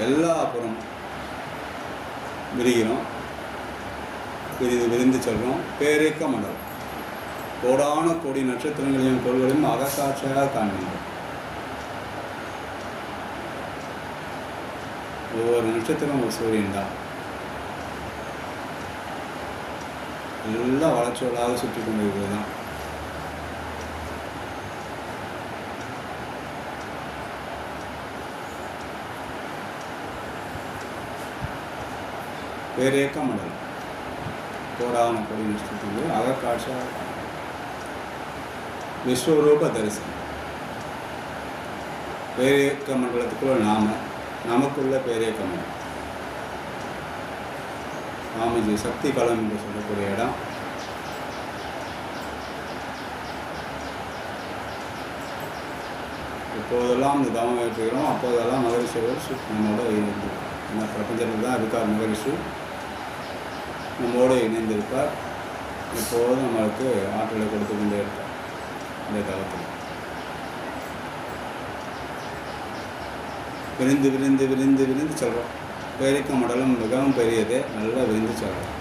எல்லா புறம் விரிகிறோம், விரிந்து செல்கிறோம். பேரேக்க மண்டலம் கோடான கோடி நட்சத்திரங்களையும் கோள்களையும் அகக்காட்சியாக காண்கின்றோம். ஒவ்வொரு நட்சத்திரம் ஒரு சூரியன் தான். எல்லாம் வளர்ச்சிகளாக சுற்றி கொண்டு இருக்கிறது தான். பேரேக்க மண்டலம் கோடான கோடி நட்சத்திரங்கள் அகக்காட்சியாக விஸ்வரூப தரிசனம். பேரேக்க மண்டலத்துக்குள்ள நமக்குள்ள பேரேக்க மண்டலம். ராமஜி சக்தி களம் என்று சொல்லக்கூடிய இடம். எப்போதெல்லாம் இந்த தவம் ஏற்றுகிறோம் அப்போதெல்லாம் மகரிஷிகள் நம்மோட இணைந்து, ஏன்னா பிரபஞ்சத்தில் தான் இருக்கார் மகரிஷி, நம்மோடு இணைந்திருப்பார். எப்போதும் நம்மளுக்கு ஆற்றலை கொடுத்து கொண்டே இருப்பார். இந்த தவத்தில் விரிந்து விரிந்து விரிந்து விரிந்து செல்கிறோம். பேரேக்க மண்டலம் மிகவும் பெரியது, நல்லா விரிந்து செல்கிறோம்.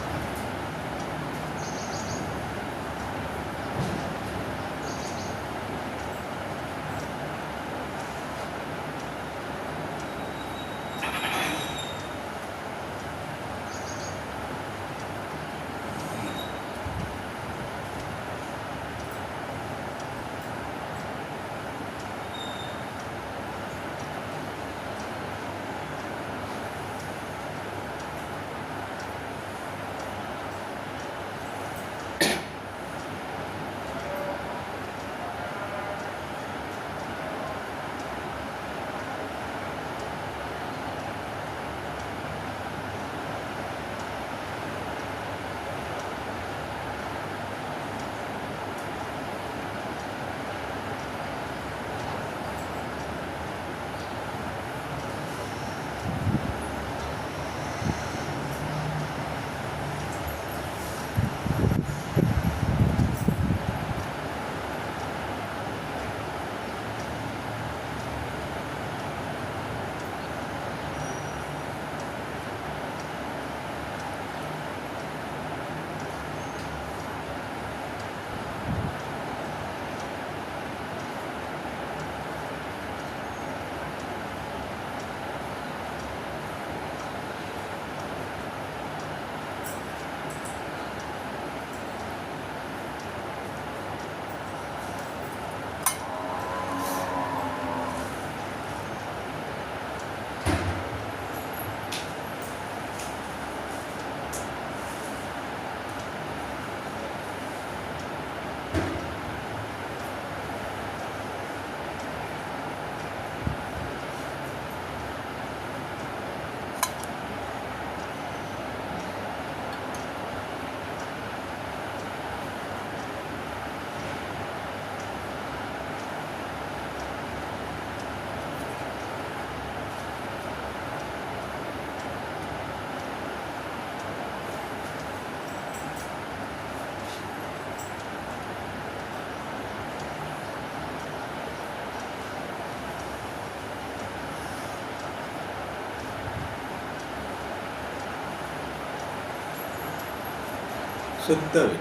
சுத்த வெளி.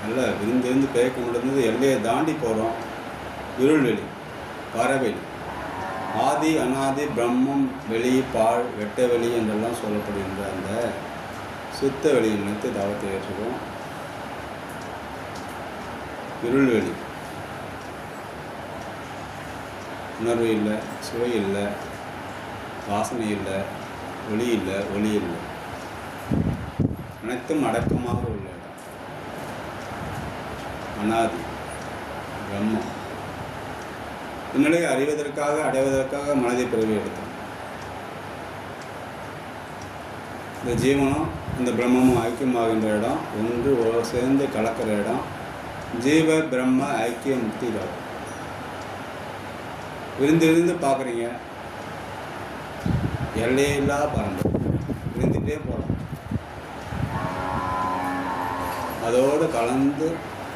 நல்லா விருந்து பேக்க முடிந்தது, எல்லையை தாண்டி போகிறோம். இருள்வெளி, பறவெளி, ஆதி அனாதி பிரம்மம் வெளி பாழ் வெட்ட வெளி என்றெல்லாம் சொல்லப்படுகின்ற அந்த சுத்த வெளியை நினைத்து தவத்தை ஏற்றுக்கிறோம். இருள்வெளி, உணர்வு இல்லை, சுவை இல்லை, வாசனை இல்லை, ஒளி இல்லை, ஒளி இல்லை, அனைத்தும் அடக்கமாக உள்ள இடம். அனாதி பிரம்மம். இந்நிலையை அறிவதற்காக அடைவதற்காக மனதை பிறவி எடுத்தோம். இந்த ஜீவனும் இந்த பிரம்மமும் ஐக்கியமாகின்ற இடம், ஒன்று சேர்ந்து கலக்கிற இடம், ஜீவ பிரம்ம ஐக்கிய முக்தி இடம். விருந்து பார்க்குறீங்க, எல்லையில்லா பரம்பரை விருந்துகிட்டே போகிறோம். அதோடு கலந்து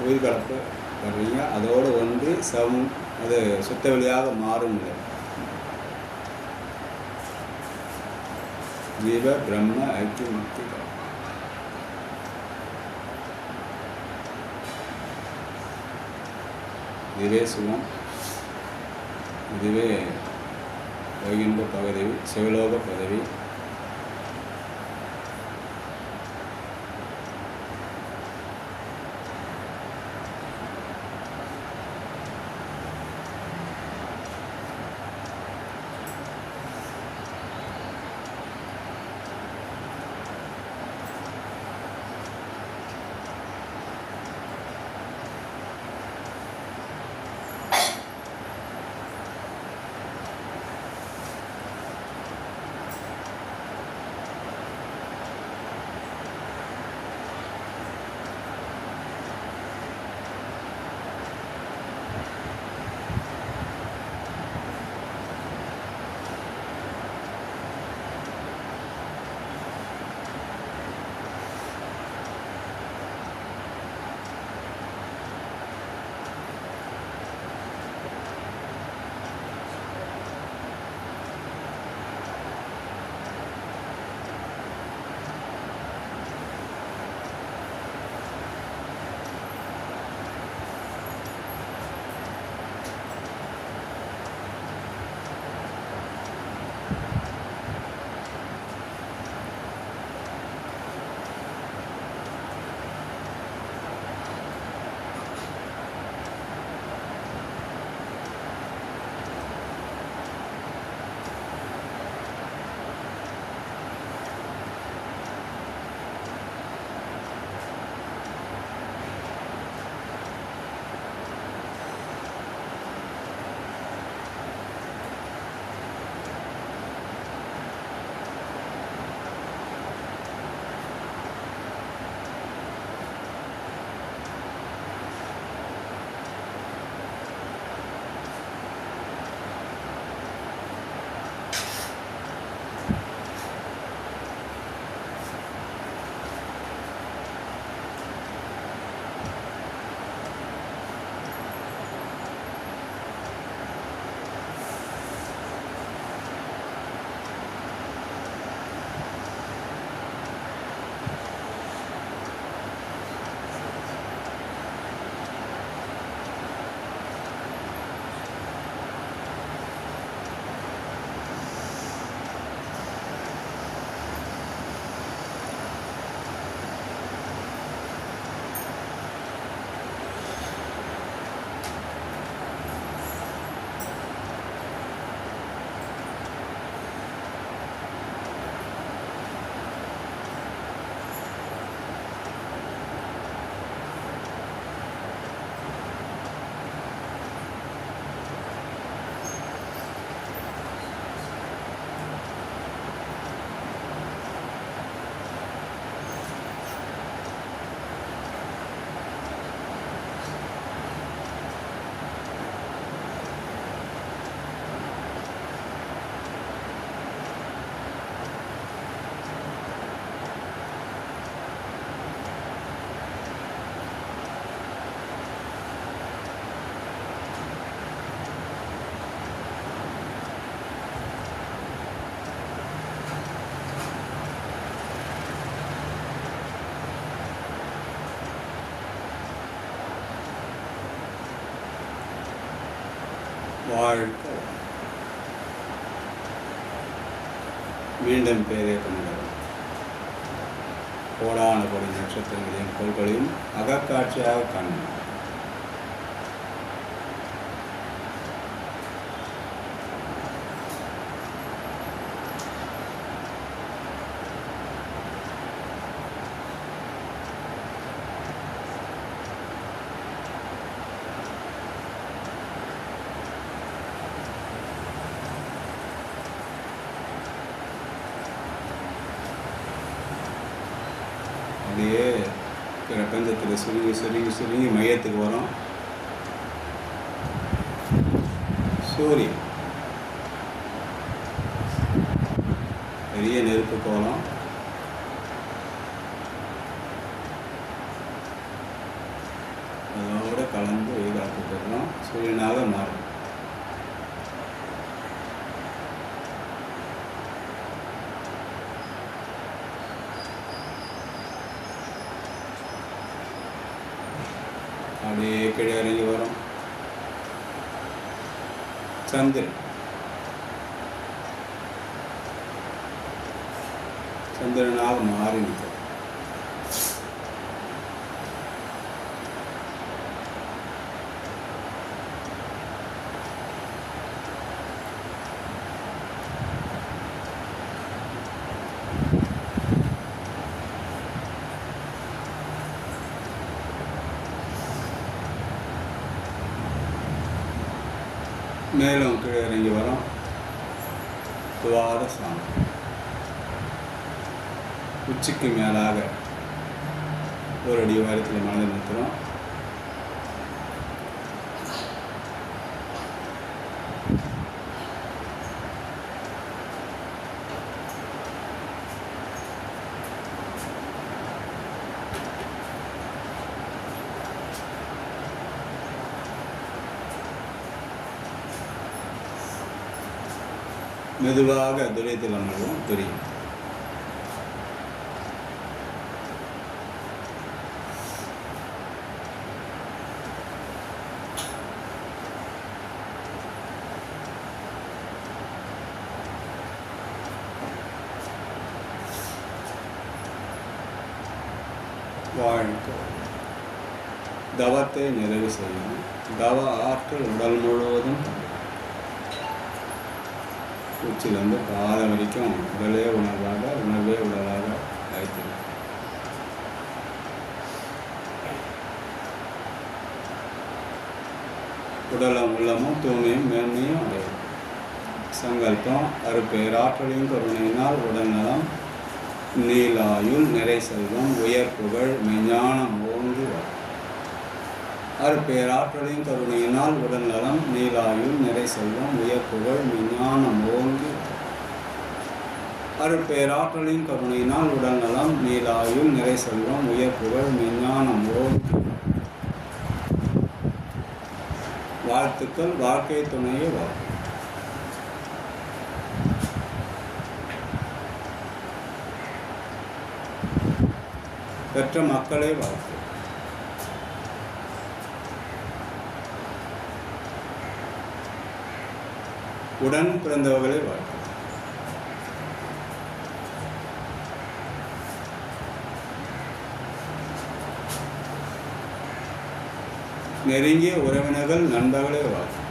உயிர் கலப்பு வர்றீங்க, அதோடு ஒன்று சமம், அது சுத்த வெளியாக மாறும் நிலை. ஜீவ பிரம்ம ஐக்கிய முக்தி. இதுவே சுகம், இதுவே வைகுண்ட பதவி, சிவலோக பதவி. வாழ்க. மீண்டும் பேரே கொண்டவர் கோடான கோடி நட்சத்திரங்களையும் கோள்களையும் அகக்காட்சியாக காண்போம். அப்படியே பிரபஞ்சத்தில் சுருங்கி சுருங்கி சுருங்கி மையத்துக்கு வரும். சூரியன் பெரிய நெருப்பு கோலம். அதோட கலந்து உயிராக்கப்படலாம், சூரியனாக மாறும். அப்படியே கீழே இறங்கி வரும். சந்திரன் சந்திரனாக மாறி நிற்கும். மேலும் கீழே இறங்கி வரும். துவார சாமி உச்சிக்கு மேலாக ஒரு அடி உயரத்தில் மனதில் நிறுத்துகிறோம். மெதுவாக துரியத்தில் அமர்வோம். துரியம் வாழ்க்கை தவத்தை நிறைவு செய்யும். தவ ஆற்றல் உடல் முழுவதும் உச்சிலிருந்து பாதம் வரைக்கும் உடலே உணர்வாக, உணர்வே உடலாக அழைத்தது. உடலும் உள்ளமும் தூய்மையும் மேன்மையும் அடையும். சங்கல்பம் அருப்பேராற்றலையும் கருணையினால் உடல் நலம், நீலாயுள், நிறை செல்வம், உயர் புகழ், மெஞ்ஞானம் ஓங்கி வரும். அருப்பேராற்றலையும் கருணையினால் உடல் நலம், நீலாயுள், நிறை செல்வம், உயர் புகழ், மெஞ்ஞானம் ஓங்கி வரும். அருப்பேராற்றலையும் கருணையினால் உடல் நலம், நீலாயுள், நிறை செல்வம், உயர் புகழ், மெஞ்ஞானம் ஓங்கி வரும். வாழ்த்துக்கள். வாழ்க்கை துணையை வாழ்க்கை பெற்ற மக்களை வாழ்த்து. உடன் பிறந்தவர்களை வாழ்த்து. நெருங்கிய உறவினர்கள் நண்பர்களை வாழ்த்து.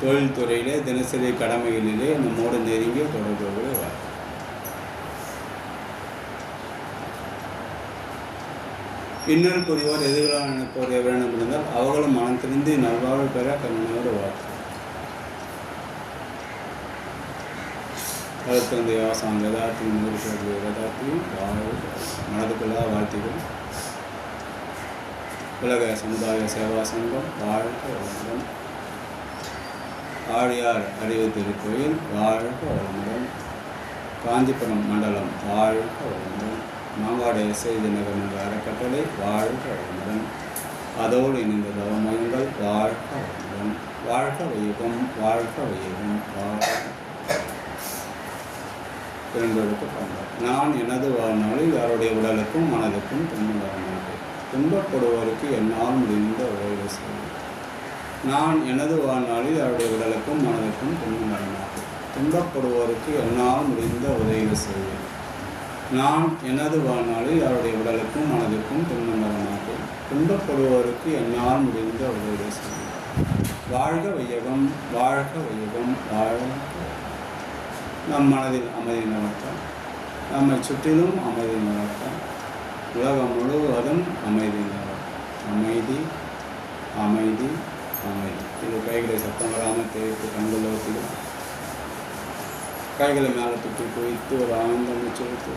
தொழில்துறையிலே தினசரி கடமைகளிலே நம்மோடு நெருங்கிய தொடர்புகளை வாழ்த்து. இன்னொரு புரிவோர் எதிர்களாக நினைப்போர் எவரிடம் இருந்தால் அவர்களும் மனம் திரிந்து நல்வாழ்வு பெற கருணையோடு வாழ்த்து. கருத்தந்தை ஆசான் வேதாத்தியும் நூறு வேதாத்தியும் மனதுக்குள்ளா வாழ்த்துகள். உலக சமுதாய சேவா சங்கம் வாழ்க வளமுடன். ஆழியார் அறிவு திருக்கோயில் வாழ்க வளமுடன். காஞ்சிபுரம் மண்டலம் வாழ்க வளமுடன். மாங்காடு எஸ்ஐ தினகரன் அறக்கட்டளை வாழ்க வளமுடன். அதோடு இணைந்த தவமயங்கள் வாழ்க வளமுடன். வாழ்க வையகம், வாழ்க வையகம், வாழ்க. இரண்டெழுத்து பண்பாடு. நான் எனது வாழ்நாளில் யாருடைய உடலுக்கும் மனதுக்கும் துன்பம் தர மாட்டேன். துன்பப்படுவோருக்கு என்னால் முடிந்த உதவி செய்வேன். நான் எனது வாழ்நாளில் யாருடைய உடலுக்கும் மனதுக்கும் துன்பம் தர மாட்டேன். துன்பப்படுவோருக்கு என்னால் முடிந்த உதவி செய்வேன். நான் எனது வாழ்நாளில் யாருடைய உடலுக்கும் மனதுக்கும் துன்பம் தர மாட்டேன். துன்பப்படுவோருக்கு என்னால் முடிந்த உதவி செய்வேன். வாழ்க வையகம், வாழ்க வையகம், வாழ்க. நம் மனதில் அமைதி நிலவட்டம், நம்மை சுற்றிலும் அமைதி நிலவட்டம், உலகம் முழுவதும் அமைதி நிலவட்டம். அமைதி, அமைதி, அமைதி. இது கைகளை சத்தம் வராமல் தேய்த்து கண்களில் ஊற்றிடும். கைகளை மேலே தூக்கி குவித்து ஒரு ஆனந்த மூச்சு வைத்து